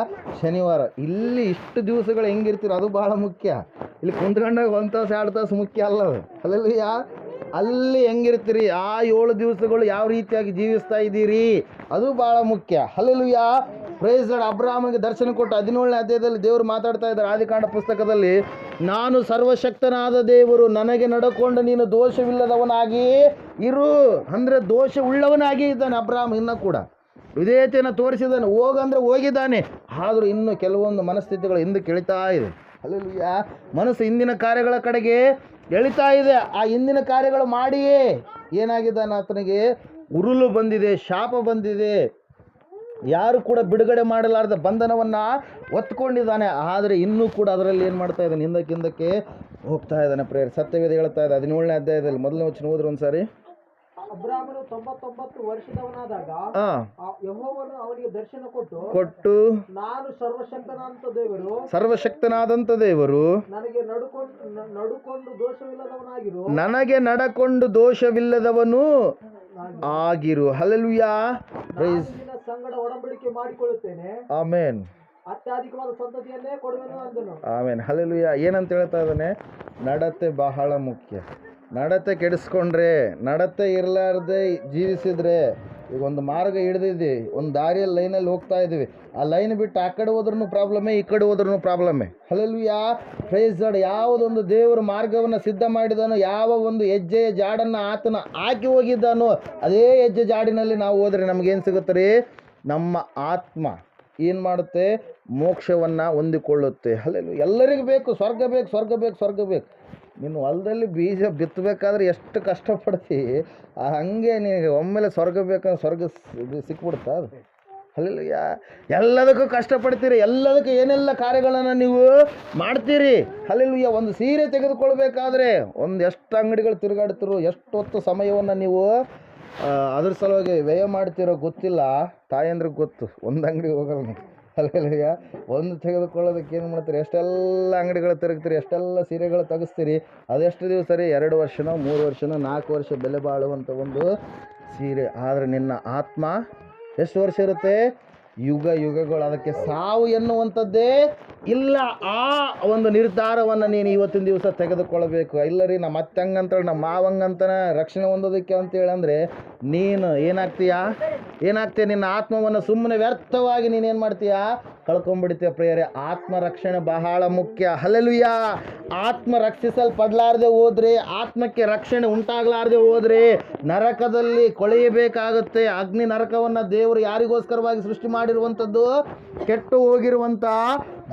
ಶನಿವಾರ, ಇಲ್ಲಿ ಇಷ್ಟು ದಿವಸಗಳು ಹೆಂಗಿರ್ತೀರಿ ಅದು ಭಾಳ ಮುಖ್ಯ. ಇಲ್ಲಿ ಕುಂತ್ಕೊಂಡಾಗ 1 ತಾಸು 2 ತಾಸು ಮುಖ್ಯ ಅಲ್ಲ ಅದು. ಹಲ್ಲೆಲೂಯ. ಅಲ್ಲಿ ಹೆಂಗಿರ್ತೀರಿ, ಆ 7 ದಿವಸಗಳು ಯಾವ ರೀತಿಯಾಗಿ ಜೀವಿಸ್ತಾ ಇದ್ದೀರಿ ಅದು ಭಾಳ ಮುಖ್ಯ. ಹಲ್ಲೆಲೂಯ. Praise Lord. ಅಬ್ರಹಾಮನಿಗೆ ದರ್ಶನ ಕೊಟ್ಟು 17ನೇ ಅಧ್ಯಾಯದಲ್ಲಿ ದೇವರು ಮಾತಾಡ್ತಾ ಇದ್ದಾರೆ, ಆದಿಕಾಂಡ ಪುಸ್ತಕದಲ್ಲಿ, ನಾನು ಸರ್ವಶಕ್ತನಾದ ದೇವರು, ನನಗೆ ನಡ್ಕೊಂಡು ನೀನು ದೋಷವಿಲ್ಲದವನಾಗಿ ಇರು. ಅಂದರೆ ದೋಷ ಉಳ್ಳವನಾಗಿ ಇದ್ದಾನೆ ಅಬ್ರಹಾಮ. ಇನ್ನೂ ಕೂಡ ವಿಧೇಯತೆಯನ್ನು ತೋರಿಸಿದ್ದಾನೆ. ಹೋಗಂದ್ರೆ ಹೋಗಿದ್ದಾನೆ, ಆದರೂ ಇನ್ನೂ ಕೆಲವೊಂದು ಮನಸ್ಥಿತಿಗಳು ಹಿಂದಕ್ಕೆ ಎಳಿತಾ ಇದೆ. ಹಲ್ಲೆಲೂಯ. ಮನಸ್ಸು ಹಿಂದಿನ ಕಾರ್ಯಗಳ ಕಡೆಗೆ ಎಳಿತಾ ಇದೆ. ಆ ಹಿಂದಿನ ಕಾರ್ಯಗಳು ಮಾಡಿಯೇ ಏನಾಗಿದ್ದಾನೆ, ಆತನಿಗೆ ಉರುಳು ಬಂದಿದೆ, ಶಾಪ ಬಂದಿದೆ, ಯಾರು ಕೂಡ ಬಿಡುಗಡೆ ಮಾಡಲಾರ್ದ ಬಂಧನವನ್ನು ಒತ್ಕೊಂಡಿದ್ದಾನೆ. ಆದರೆ ಇನ್ನೂ ಕೂಡ ಅದರಲ್ಲಿ ಏನು ಮಾಡ್ತಾ ಇದ್ದಾನೆ, ಹಿಂದಕ್ಕೆ ಹೋಗ್ತಾ ಇದ್ದಾನೆ ಪ್ರೇಯರ್. ಸತ್ಯವೇದ ಹೇಳ್ತಾ ಇದೆ 17ನೇ ಅಧ್ಯಾಯದಲ್ಲಿ 1ನೇ ವಚನ ಓದ್ರಿ ಒಂದ್ಸಾರಿ. ಅಬ್ರಾಮನು 99 ವರ್ಷದವನಾದಾಗ ಯೆಹೋವನು ಅವನಿಗೆ ದರ್ಶನ ಕೊಟ್ಟು ನಾನು ಸರ್ವಶಕ್ತನಾದಂತ ದೇವರು ನನಗೆ ನಡಕೊಂಡು ದೋಷವಿಲ್ಲದವನು ಆಗಿರು. ಹಲ್ಲೆಲೂಯ. ಸಂಗಡ ಒಡಂಬಡಿಕೆ ಮಾಡಿಕೊಳ್ಳುತ್ತೇನೆ. ಆಮೆನ್. ಅತ್ಯಧಿಕವಾದ ಸಂತತಿಯನ್ನೇ ಕೊಡುವೆನು ಅಂದನು. ಆಮೆನ್. ಹಲ್ಲೆಲೂಯ. ಏನಂತ ಹೇಳ್ತಾ ಇದ್ದಾನೆ, ನಡತೆ ಬಹಳ ಮುಖ್ಯ. ನಡತೆ ಕೆಡಿಸ್ಕೊಂಡ್ರೆ, ನಡತೆ ಇರಲಾರ್ದೆ ಜೀವಿಸಿದ್ರೆ, ಈಗ ಒಂದು ಮಾರ್ಗ ಹಿಡಿದಿದ್ವಿ, ಒಂದು ದಾರಿಯಲ್ಲಿ ಲೈನಲ್ಲಿ ಹೋಗ್ತಾ ಇದ್ದೀವಿ, ಆ ಲೈನ್ ಬಿಟ್ಟು ಆ ಕಡೆ ಹೋದ್ರೂ ಪ್ರಾಬ್ಲಮ್ಮೇ, ಈ ಕಡೆ ಹೋದ್ರೂ ಪ್ರಾಬ್ಲಮ್ಮೇ. ಹಲ್ಲೆಲೂಯ. Praise lord. ಯಾವುದೊಂದು ದೇವರು ಮಾರ್ಗವನ್ನು ಸಿದ್ಧ ಮಾಡಿದಾನೋ, ಯಾವ ಒಂದು ಹೆಜ್ಜೆಯ ಜಾಡನ್ನು ಆತನ ಹಾಕಿ ಹೋಗಿದ್ದಾನೋ, ಅದೇ ಹೆಜ್ಜೆ ಜಾಡಿನಲ್ಲಿ ನಾವು ಹೋದರೆ ನಮಗೇನು ಸಿಗುತ್ತೆ ರೀ, ನಮ್ಮ ಆತ್ಮ ಏನು ಮಾಡುತ್ತೆ, ಮೋಕ್ಷವನ್ನು ಹೊಂದಿಕೊಳ್ಳುತ್ತೆ. ಹಲ್ಲೆಲೂಯ. ಎಲ್ಲರಿಗೂ ಬೇಕು ಸ್ವರ್ಗ, ಬೇಕು ಸ್ವರ್ಗ, ಬೇಕು ಸ್ವರ್ಗ ಬೇಕು. ನೀನು ಹೊಲದಲ್ಲಿ ಬೀಜ ಬಿತ್ತಬೇಕಾದ್ರೆ ಎಷ್ಟು ಕಷ್ಟಪಡ್ತಿ, ಹಾಗೆ ನಿನಗೆ ಒಮ್ಮೆಲೆ ಸ್ವರ್ಗ ಬೇಕಂದ್ರೆ ಸ್ವರ್ಗ ಸಿಕ್ಬಿಡುತ್ತಾ ಅದು. ಹಲ್ಲೆಲೂಯ. ಎಲ್ಲದಕ್ಕೂ ಕಷ್ಟಪಡ್ತೀರಿ, ಎಲ್ಲದಕ್ಕೂ ಏನೆಲ್ಲ ಕಾರ್ಯಗಳನ್ನು ನೀವು ಮಾಡ್ತೀರಿ. ಹಲ್ಲೆಲೂಯ. ಒಂದು ಸೀರೆ ತೆಗೆದುಕೊಳ್ಬೇಕಾದ್ರೆ ಎಷ್ಟು ಅಂಗಡಿಗಳು ತಿರುಗಾಡ್ತಿರೋ, ಎಷ್ಟು ಹೊತ್ತು ಸಮಯವನ್ನು ನೀವು ಅದ್ರ ಸಲುವಾಗಿ ವ್ಯಯ ಮಾಡ್ತಿರೋ ಗೊತ್ತಿಲ್ಲ. ತಾಯಂದ್ರಿಗೆ ಗೊತ್ತು, ಒಂದು ಅಂಗಡಿಗೆ ಹೋಗಲ್ಲ ನೀವು. ಹಲ್ಲೆಲೂಯ. ಒಂದು ತೆಗೆದುಕೊಳ್ಳೋದಕ್ಕೆ ಏನು ಮಾಡ್ತೀರಿ, ಎಷ್ಟೆಲ್ಲ ಅಂಗಡಿಗಳು ತಿರುಗ್ತೀರಿ, ಎಷ್ಟೆಲ್ಲ ಸೀರೆಗಳು ತೆಗೆಸ್ತೀರಿ. ಅದೆಷ್ಟು ದಿವಸ ರೀ, 2 ವರ್ಷನೋ 3 ವರ್ಷನೋ 4 ವರ್ಷ ಬೆಲೆ ಬಾಳುವಂಥ ಒಂದು ಸೀರೆ. ಆದರೆ ನಿನ್ನ ಆತ್ಮ ಎಷ್ಟು ವರ್ಷ ಇರುತ್ತೆ, ಯುಗ ಯುಗಗಳು. ಅದಕ್ಕೆ ಸಾವು ಎನ್ನುವಂಥದ್ದೇ ಇಲ್ಲ. ಆ ಒಂದು ನಿರ್ಧಾರವನ್ನು ನೀನು ಇವತ್ತಿನ ದಿವಸ ತೆಗೆದುಕೊಳ್ಬೇಕು. ಇಲ್ಲ ರೀ, ನಮ್ಮ ಅತ್ತೆ ಹಂಗಂತೇಳಿ, ನಮ್ಮ ಮಾವಂಗಂತನೇ ರಕ್ಷಣೆ ಹೊಂದೋದಕ್ಕೆ ಅಂತೇಳಿ ಅಂದರೆ ನೀನು ಏನಾಗ್ತೀಯ, ನಿನ್ನ ಆತ್ಮವನ್ನು ಸುಮ್ಮನೆ ವ್ಯರ್ಥವಾಗಿ ನೀನೇನು ಮಾಡ್ತೀಯ, ಕಳ್ಕೊಂಡ್ಬಿಡ್ತೇವೆ ಪ್ರಿಯರೇ. ಆತ್ಮ ರಕ್ಷಣೆ ಬಹಳ ಮುಖ್ಯ. ಹಲ್ಲೆಲೂಯಾ. ಆತ್ಮ ರಕ್ಷಿಸಲ್ಪಡಲಾರ್ದೆ ಹೋದ್ರೆ, ಆತ್ಮಕ್ಕೆ ರಕ್ಷಣೆ ಉಂಟಾಗಲಾರ್ದೆ ಹೋದ್ರೆ ನರಕದಲ್ಲಿ ಕೊಳೆಯಬೇಕಾಗುತ್ತೆ. ಅಗ್ನಿ ನರಕವನ್ನು ದೇವರು ಯಾರಿಗೋಸ್ಕರವಾಗಿ ಸೃಷ್ಟಿ ಮಾಡಿರುವಂಥದ್ದು? ಕೆಟ್ಟು ಹೋಗಿರುವಂಥ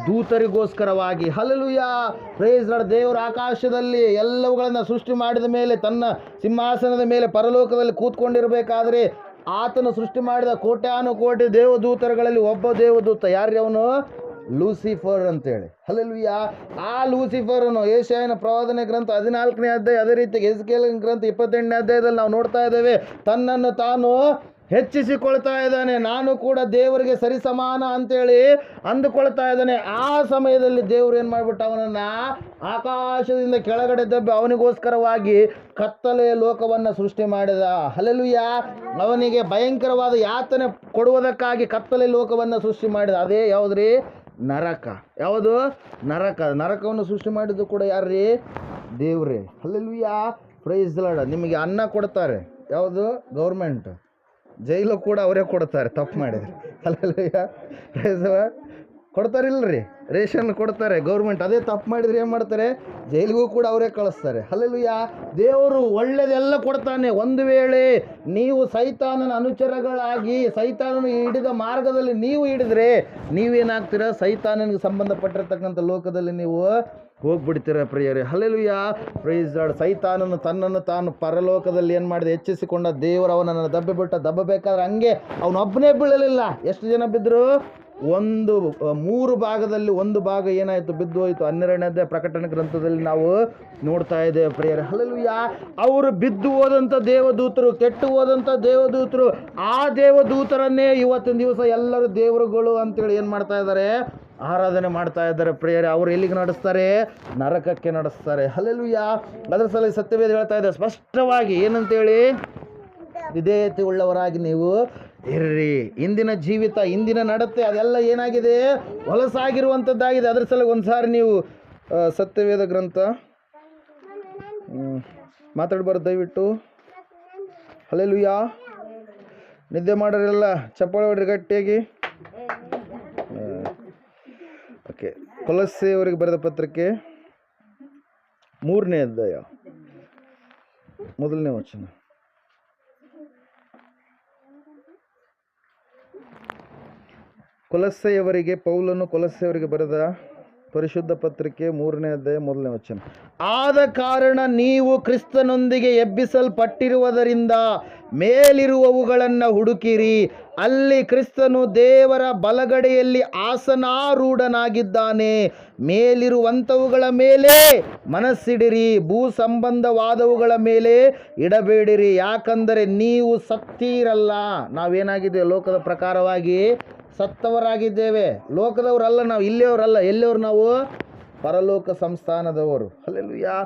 ದೂತರಿಗೋಸ್ಕರವಾಗಿ. ಹಲ್ಲೆಲೂಯಾ. Praise lord. ದೇವರು ಆಕಾಶದಲ್ಲಿ ಎಲ್ಲವುಗಳನ್ನು ಸೃಷ್ಟಿ ಮಾಡಿದ ಮೇಲೆ ತನ್ನ ಸಿಂಹಾಸನದ ಮೇಲೆ ಪರಲೋಕದಲ್ಲಿ ಕೂತ್ಕೊಂಡಿರಬೇಕಾದ್ರೆ ಆತನು ಸೃಷ್ಟಿ ಮಾಡಿದ ಕೋಟ್ಯಾನುಕೋಟಿ ದೇವದೂತರುಗಳಲ್ಲಿ ಒಬ್ಬ ದೇವದೂತ. ಯಾರ್ರಿ ಅವನು? ಲೂಸಿಫರ್ ಅಂತೇಳಿ. ಹಲ್ಲೆಲೂಯಾ. ಆ ಲೂಸಿಫರನು ಯೆಶಾಯನ ಪ್ರವಾದನೆ ಗ್ರಂಥ 14ನೇ ಅಧ್ಯಾಯ, ಅದೇ ರೀತಿ ಎಜ್ಕೇಲನ ಗ್ರಂಥ 28ನೇ ಅಧ್ಯಾಯದಲ್ಲಿ ನಾವು ನೋಡ್ತಾ ಇದ್ದೇವೆ, ತನ್ನನ್ನು ತಾನು ಹೆಚ್ಚಿಸಿಕೊಳ್ತಾ ಇದ್ದಾನೆ. ನಾನು ಕೂಡ ದೇವರಿಗೆ ಸರಿಸಮಾನ ಅಂತೇಳಿ ಅಂದುಕೊಳ್ತಾ ಇದ್ದಾನೆ. ಆ ಸಮಯದಲ್ಲಿ ದೇವರು ಏನು ಮಾಡಿಬಿಟ್ಟ? ಅವನನ್ನು ಆಕಾಶದಿಂದ ಕೆಳಗಡೆ ದಬ್ಬಿ ಅವನಿಗೋಸ್ಕರವಾಗಿ ಕತ್ತಲೆಯ ಲೋಕವನ್ನು ಸೃಷ್ಟಿ ಮಾಡಿದ. ಹಲ್ಲೆಲೂಯಾ. ಅವನಿಗೆ ಭಯಂಕರವಾದ ಯಾತನೆ ಕೊಡುವುದಕ್ಕಾಗಿ ಕತ್ತಲೆ ಲೋಕವನ್ನು ಸೃಷ್ಟಿ ಮಾಡಿದ. ಅದೇ ಯಾವುದ್ರಿ? ನರಕ. ಯಾವುದು? ನರಕ. ನರಕವನ್ನು ಸೃಷ್ಟಿ ಮಾಡಿದ್ದು ಕೂಡ ಯಾರ್ರೀ? ದೇವ್ರೇ. ಹಲ್ಲೆಲೂಯಾ. Praise lord. ನಿಮಗೆ ಅನ್ನ ಕೊಡ್ತಾರೆ. ಯಾವುದು? ಗೌರ್ಮೆಂಟ್. ಜೈಲು ಕೂಡ ಅವರೇ ಕೊಡ್ತಾರೆ ತಪ್ಪು ಮಾಡಿದ್ರೆ. ಹಲ್ಲೆಲೂಯಾ. Praise lord. ಕೊಡ್ತಾರಿಲ್ಲರಿ? ರೇಷನ್ ಕೊಡ್ತಾರೆ ಗೌರ್ಮೆಂಟ್. ಅದೇ ತಪ್ಪು ಮಾಡಿದ್ರೆ ಏನು ಮಾಡ್ತಾರೆ? ಜೈಲಿಗೂ ಕೂಡ ಅವರೇ ಕಳಿಸ್ತಾರೆ. ಹಲ್ಲೆಲೂಯಾ. ದೇವರು ಒಳ್ಳೆಯದೆಲ್ಲ ಕೊಡ್ತಾನೆ. ಒಂದು ವೇಳೆ ನೀವು ಸೈತಾನನ ಅನುಚರಗಳಾಗಿ ಸೈತಾನನು ಹಿಡಿದ ಮಾರ್ಗದಲ್ಲಿ ನೀವು ಹಿಡಿದ್ರೆ ನೀವೇನಾಗ್ತೀರ? ಸೈತಾನನಿಗೆ ಸಂಬಂಧಪಟ್ಟಿರ್ತಕ್ಕಂಥ ಲೋಕದಲ್ಲಿ ನೀವು ಹೋಗ್ಬಿಡ್ತೀರ ಪ್ರಿಯರೇ. ಹಲ್ಲೆಲೂಯಾ. Praise lord. ಸೈತಾನನು ತನ್ನನ್ನು ತಾನು ಪರಲೋಕದಲ್ಲಿ ಏನು ಮಾಡಿದೆ? ಹೆಚ್ಚಿಸಿಕೊಂಡ. ದೇವರು ಅವನನ್ನು ದಬ್ಬಬೇಕಾದ್ರೆ ಹಂಗೆ ಅವನೊಬ್ಬನೇ ಬೀಳಲಿಲ್ಲ. ಎಷ್ಟು ಜನ ಬಿದ್ದರು? 3 ಭಾಗದಲ್ಲಿ 1 ಭಾಗ ಏನಾಯಿತು? ಬಿದ್ದು ಹೋಯಿತು. 12ನೇ ಅಧ್ಯಾಯ ಪ್ರಕಟಣೆ ಗ್ರಂಥದಲ್ಲಿ ನಾವು ನೋಡ್ತಾ ಇದ್ದೇವೆ ಪ್ರಿಯರೇ. ಹಲ್ಲೆಲೂಯಾ. ಅವರು ಬಿದ್ದು ಹೋದಂಥ ದೇವದೂತರು, ಕೆಟ್ಟು ಹೋದಂಥ ದೇವದೂತರು, ಆ ದೇವದೂತರನ್ನೇ ಇವತ್ತಿನ ದಿವಸ ಎಲ್ಲರೂ ದೇವರುಗಳು ಅಂತೇಳಿ ಏನು ಮಾಡ್ತಾ ಇದ್ದಾರೆ? ಆರಾಧನೆ ಮಾಡ್ತಾ ಇದ್ದಾರೆ ಪ್ರಿಯರೇ. ಅವರು ಎಲ್ಲಿಗೆ ನಡೆಸ್ತಾರೆ? ನರಕಕ್ಕೆ ನಡೆಸ್ತಾರೆ. ಹಲ್ಲೆಲೂಯಾ. ಅದರ ಸಲ ಸತ್ಯವೇದ ಹೇಳ್ತಾ ಇದೆ ಸ್ಪಷ್ಟವಾಗಿ ಏನಂತೇಳಿ? ವಿಧೇಯತೆ ಉಳ್ಳವರಾಗಿ ನೀವು ಇರ್ರಿ. ಇಂದಿನ ಜೀವಿತ, ಇಂದಿನ ನಡತೆ ಅದೆಲ್ಲ ಏನಾಗಿದೆ? ಹೊಲಸಾಗಿರುವಂಥದ್ದಾಗಿದೆ. ಅದರ ಸಲ ಒಂದು ಸಾರಿ ನೀವು ಸತ್ಯವೇದ ಗ್ರಂಥ ಮಾತಾಡಬಾರ್ದು ದಯವಿಟ್ಟು. ಹಲ್ಲೆಲೂಯಾ. ನಿದ್ದೆ ಮಾಡೋರೆಲ್ಲ ಚಪ್ಪಾಳೆ ಹೊಡ್ರಿ ಗಟ್ಟಿಯಾಗಿ. ಓಕೆ. ಕೊಲಸ್ಸೆಯವರಿಗೆ ಬರೆದ ಪತ್ರಕ್ಕೆ 3ನೇ ಅಧ್ಯಾಯ 1ನೇ ವಚನ. ಕೊಲಸ್ಸೆಯವರಿಗೆ ಪೌಲನು ಕೊಲಸ್ಸೆಯವರಿಗೆ ಬರೆದ ಪರಿಶುದ್ಧ ಪತ್ರಿಕೆ 3ನೇ ಅಧ್ಯಾಯ 1ನೇ ವಚನ. ಆದ ಕಾರಣ ನೀವು ಕ್ರಿಸ್ತನೊಂದಿಗೆ ಎಬ್ಬಿಸಲ್ಪಟ್ಟಿರುವುದರಿಂದ ಮೇಲಿರುವವುಗಳನ್ನು ಹುಡುಕಿರಿ. ಅಲ್ಲಿ ಕ್ರಿಸ್ತನು ದೇವರ ಬಲಗಡೆಯಲ್ಲಿ ಆಸನಾರೂಢನಾಗಿದ್ದಾನೆ. ಮೇಲಿರುವಂಥವುಗಳ ಮೇಲೆ ಮನಸ್ಸಿಡಿರಿ, ಭೂ ಸಂಬಂಧವಾದವುಗಳ ಮೇಲೆ ಇಡಬೇಡಿರಿ. ಯಾಕಂದರೆ ನೀವು ಸತ್ತೀರಲ್ಲ. ನಾವೇನಾಗಿದ್ದೇವೆ? ಲೋಕದ ಪ್ರಕಾರವಾಗಿ ಸತ್ತವರಾಗಿದ್ದೇವೆ. ಲೋಕದವರಲ್ಲ ನಾವು, ಇಲ್ಲಿಯವರಲ್ಲ. ಎಲ್ಲಿಯವರು ನಾವು? ಪರಲೋಕ ಸಂಸ್ಥಾನದವರು. ಹಲ್ಲೆಲೂಯಾ.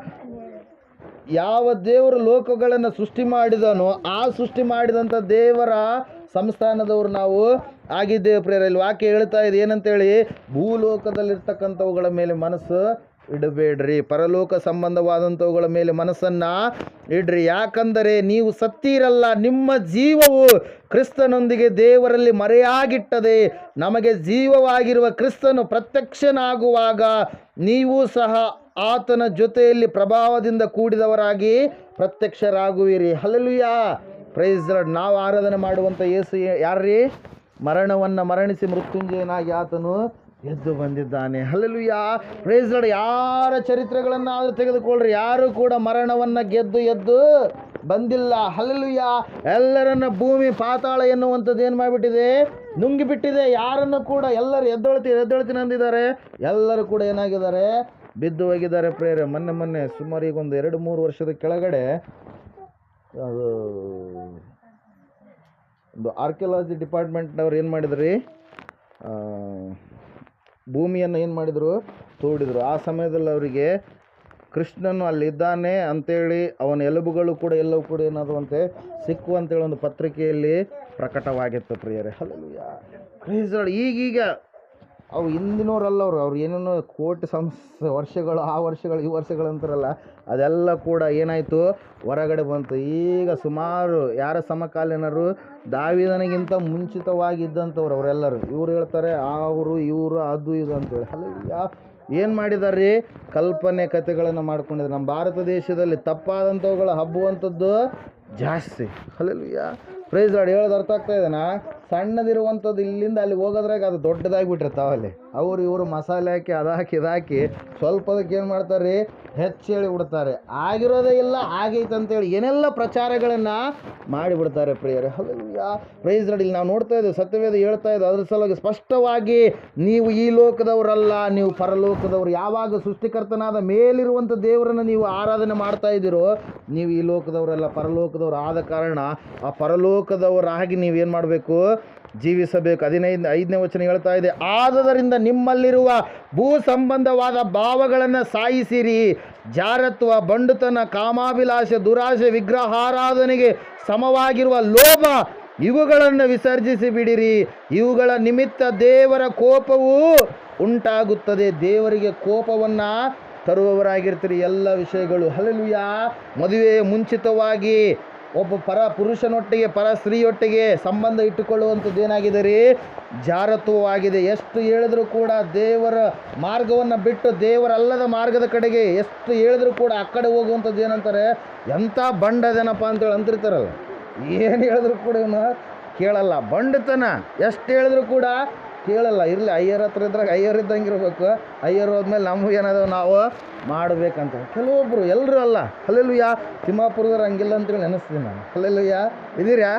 ಯಾವ ದೇವರು ಲೋಕಗಳನ್ನು ಸೃಷ್ಟಿ ಮಾಡಿದನೋ ಆ ಸೃಷ್ಟಿ ಮಾಡಿದಂಥ ದೇವರ ಸಂಸ್ಥಾನದವರು ನಾವು ಆಗಿದ್ದೇವೆ ಪ್ರಿಯರಲ್ಲಿ. ವಾಕ್ಯ ಹೇಳ್ತಾ ಇದೆ ಏನಂತೇಳಿ? ಭೂಲೋಕದಲ್ಲಿರ್ತಕ್ಕಂಥವುಗಳ ಮೇಲೆ ಮನಸ್ಸು ಇಡಬೇಡ್ರಿ, ಪರಲೋಕ ಸಂಬಂಧವಾದಂಥವುಗಳ ಮೇಲೆ ಮನಸ್ಸನ್ನು ಇಡ್ರಿ. ಯಾಕಂದರೆ ನೀವು ಸತ್ತೀರಲ್ಲ, ನಿಮ್ಮ ಜೀವವು ಕ್ರಿಸ್ತನೊಂದಿಗೆ ದೇವರಲ್ಲಿ ಮರೆಯಾಗಿಟ್ಟದೆ. ನಮಗೆ ಜೀವವಾಗಿರುವ ಕ್ರಿಸ್ತನು ಪ್ರತ್ಯಕ್ಷನಾಗುವಾಗ ನೀವು ಸಹ ಆತನ ಜೊತೆಯಲ್ಲಿ ಪ್ರಭಾವದಿಂದ ಕೂಡಿದವರಾಗಿ ಪ್ರತ್ಯಕ್ಷರಾಗುವಿರಿ. ಹಲ್ಲೆಲೂಯಾ. Praise lord. ನಾವು ಆರಾಧನೆ ಮಾಡುವಂಥ ಯೇಸು ಯಾರ್ರೀ? ಮರಣವನ್ನು ಮರಣಿಸಿ ಮೃತ್ಯುಂಜಯನಾಗಿ ಆತನು ಎದ್ದು ಬಂದಿದ್ದಾನೆ. ಹಲ್ಲೆಲೂಯಾ. Praise lord. ಯಾರ ಚರಿತ್ರೆಗಳನ್ನು ಆದರೂ ತೆಗೆದುಕೊಳ್ಳ್ರಿ, ಯಾರು ಕೂಡ ಮರಣವನ್ನು ಗೆದ್ದು ಎದ್ದು ಬಂದಿಲ್ಲ. ಹಲ್ಲೆಲೂಯಾ. ಎಲ್ಲರನ್ನ ಭೂಮಿ ಪಾತಾಳ ಎನ್ನುವಂಥದ್ದು ಏನು ಮಾಡಿಬಿಟ್ಟಿದೆ? ನುಂಗಿಬಿಟ್ಟಿದೆ. ಯಾರನ್ನು ಕೂಡ ಎಲ್ಲರೂ ಎದ್ದೇಳ್ತೀನಿ ಅಂದಿದ್ದಾರೆ. ಎಲ್ಲರೂ ಕೂಡ ಏನಾಗಿದ್ದಾರೆ? ಬಿದ್ದು ಹೋಗಿದ್ದಾರೆ ಪ್ರೇರೆ. ಮೊನ್ನೆ ಸುಮಾರು ಈಗ ಒಂದು 2-3 ವರ್ಷದ ಕೆಳಗಡೆ ಅದು ಒಂದು ಆರ್ಕಿಯಾಲಜಿ ಡಿಪಾರ್ಟ್ಮೆಂಟ್ನವ್ರು ಏನು ಮಾಡಿದ್ರಿ? ಭೂಮಿಯನ್ನು ಏನು ಮಾಡಿದರು? ತೋಡಿದರು. ಆ ಸಮಯದಲ್ಲಿ ಅವರಿಗೆ ಕೃಷ್ಣನು ಅಲ್ಲಿದ್ದಾನೆ ಅಂಥೇಳಿ ಅವನ ಎಲುಬುಗಳು ಕೂಡ ಎಲ್ಲವೂ ಕೂಡ ಏನಾದವಂತೆ ಸಿಕ್ಕು ಅಂತೇಳಿ ಒಂದು ಪತ್ರಿಕೆಯಲ್ಲಿ ಪ್ರಕಟವಾಗಿತ್ತು ಪ್ರಿಯರೇ. ಹಲ್ಲೆಲೂಯಾ. Praise lord. ಈಗೀಗ ಅವು ಹಿಂದಿನವರಲ್ಲ ಅವ್ರು ಏನೇನೋ ಕೋಟಿ ವರ್ಷಗಳು ಆ ವರ್ಷಗಳು ಈ ವರ್ಷಗಳು ಅಂತಾರಲ್ಲ, ಅದೆಲ್ಲ ಕೂಡ ಏನಾಯಿತು ಹೊರಗಡೆ ಬಂತು. ಈಗ ಸುಮಾರು ಯಾರ ಸಮಕಾಲೀನರು ದಾವೀದನಿಗಿಂತ ಮುಂಚಿತವಾಗಿದ್ದಂಥವ್ರು ಅವರೆಲ್ಲರೂ. ಇವ್ರು ಹೇಳ್ತಾರೆ ಅವರು ಇವರು ಅದು ಇದು ಅಂತೇಳಿ. ಅಲ್ಲ, ಏನು ಮಾಡಿದಾರೆ? ಕಲ್ಪನೆ ಕಥೆಗಳನ್ನು ಮಾಡ್ಕೊಂಡಿದ್ದಾರೆ. ನಮ್ಮ ಭಾರತ ದೇಶದಲ್ಲಿ ತಪ್ಪಾದಂಥವುಗಳು ಹಬ್ಬುವಂಥದ್ದು ಜಾಸ್ತಿ. ಅಲ್ಲೆಲ್ಲ ಪ್ರೈಸ್ ಲಾರ್ಡ್ ಹೇಳೋದು ಅರ್ಥ ಆಗ್ತಾ ಇದೆನಾ? ಸಣ್ಣದಿರುವಂಥದ್ದು ಇಲ್ಲಿಂದ ಅಲ್ಲಿ ಹೋಗೋದ್ರಾಗ ಅದು ದೊಡ್ಡದಾಗಿ ಬಿಟ್ಟಿರ್ತಾವೆ. ಅಲ್ಲಿ ಅವರು ಇವರು ಮಸಾಲೆ ಹಾಕಿ ಅದಾಕಿ ಇದಾಕಿ ಸ್ವಲ್ಪದಕ್ಕೆ ಏನು ಮಾಡ್ತಾರೆ? ಹೆಚ್ಚು ಹೇಳಿ ಬಿಡ್ತಾರೆ. ಆಗಿರೋದೇ ಇಲ್ಲ, ಆಗೈತೆ ಅಂತೇಳಿ ಏನೆಲ್ಲ ಪ್ರಚಾರಗಳನ್ನು ಮಾಡಿಬಿಡ್ತಾರೆ ಪ್ರಿಯರೇ. Hallelujah, praise lord. ಇಲ್ಲಿ ನಾವು ನೋಡ್ತಾ ಇದ್ದೇವೆ, ಸತ್ಯವೇದ ಹೇಳ್ತಾ ಇದೆ ಅದ್ರ ಸಲುವಾಗಿ ಸ್ಪಷ್ಟವಾಗಿ, ನೀವು ಈ ಲೋಕದವರಲ್ಲ, ನೀವು ಪರಲೋಕದವರು. ಯಾವಾಗ ಸೃಷ್ಟಿಕರ್ತನಾದ ಮೇಲಿರುವಂಥ ದೇವರನ್ನು ನೀವು ಆರಾಧನೆ ಮಾಡ್ತಾ ಇದ್ದೀರೋ, ನೀವು ಈ ಲೋಕದವರಲ್ಲ, ಪರಲೋಕದವರು. ಆದ ಕಾರಣ ಆ ಪರಲೋಕದವರಾಗಿ ನೀವೇನು ಮಾಡಬೇಕು? ಜೀವಿಸಬೇಕು. 5ನೇ ವಚನ ಹೇಳ್ತಾ ಇದೆ, ಆದದರಿಂದ ನಿಮ್ಮಲ್ಲಿರುವ ಭೂ ಸಂಬಂಧವಾದ ಭಾವಗಳನ್ನು ಸಾಯಿಸಿರಿ. ಜಾರತ್ವ, ಬಂಡುತನ, ಕಾಮಾಭಿಲಾಷೆ, ದುರಾಶೆ, ವಿಗ್ರಹಾರಾಧನೆಗೆ ಸಮವಾಗಿರುವ ಲೋಭ, ಇವುಗಳನ್ನು ವಿಸರ್ಜಿಸಿ ಬಿಡಿರಿ. ಇವುಗಳ ನಿಮಿತ್ತ ದೇವರ ಕೋಪವು ಉಂಟಾಗುತ್ತದೆ. ದೇವರಿಗೆ ಕೋಪವನ್ನು ತರುವವರಾಗಿರ್ತೀರಿ ಎಲ್ಲ ವಿಷಯಗಳು. ಹಲ್ಲೆಲೂಯಾ. ಮದುವೆಯ ಮುಂಚಿತವಾಗಿ ಒಬ್ಬ ಪುರುಷನೊಟ್ಟಿಗೆ ಸ್ತ್ರೀಯೊಟ್ಟಿಗೆ ಸಂಬಂಧ ಇಟ್ಟುಕೊಳ್ಳುವಂಥದ್ದು ಏನಾಗಿದೆ ರೀ? ಜಾರತ್ವವಾಗಿದೆ. ಎಷ್ಟು ಹೇಳಿದ್ರೂ ಕೂಡ ದೇವರ ಮಾರ್ಗವನ್ನು ಬಿಟ್ಟು ದೇವರಲ್ಲದ ಮಾರ್ಗದ ಕಡೆಗೆ ಎಷ್ಟು ಹೇಳಿದ್ರೂ ಕೂಡ ಆ ಕಡೆ ಹೋಗುವಂಥದ್ದು ಏನಂತಾರೆ? ಎಂಥ ಬಂಡದೇನಪ್ಪ ಅಂತೇಳಿ ಅಂತಿರ್ತಾರಲ್ಲ. ಏನು ಹೇಳಿದ್ರು ಕೂಡ ಇವನು ಕೇಳಲ್ಲ. ಬಂಡತನ. ಎಷ್ಟು ಹೇಳಿದ್ರು ಕೂಡ ಕೇಳಲ್ಲ. ಇರಲಿ, ಅಯ್ಯರ ಹತ್ರ ಇದ್ರಾಗ ಅಯ್ಯರ್ ಇದ್ದಂಗೆ ಇರಬೇಕು. ಅಯ್ಯರ್ ಹೋದ್ಮೇಲೆ ನಮಗೂ ಏನದ ನಾವು ಮಾಡಬೇಕಂತ. ಕೆಲವೊಬ್ಬರು, ಎಲ್ಲರೂ ಅಲ್ಲ. ಹಲ್ಲೆಲೂಯಾ. ತಿಮ್ಮಾಪುರದವ್ರು ಹಂಗಿಲ್ಲ ಅಂತೇಳಿ ನೆನೆಸ್ತೀನಿ ನಾನು. ಹಲ್ಲೆಲೂಯಾ. ಇದೀರಾ?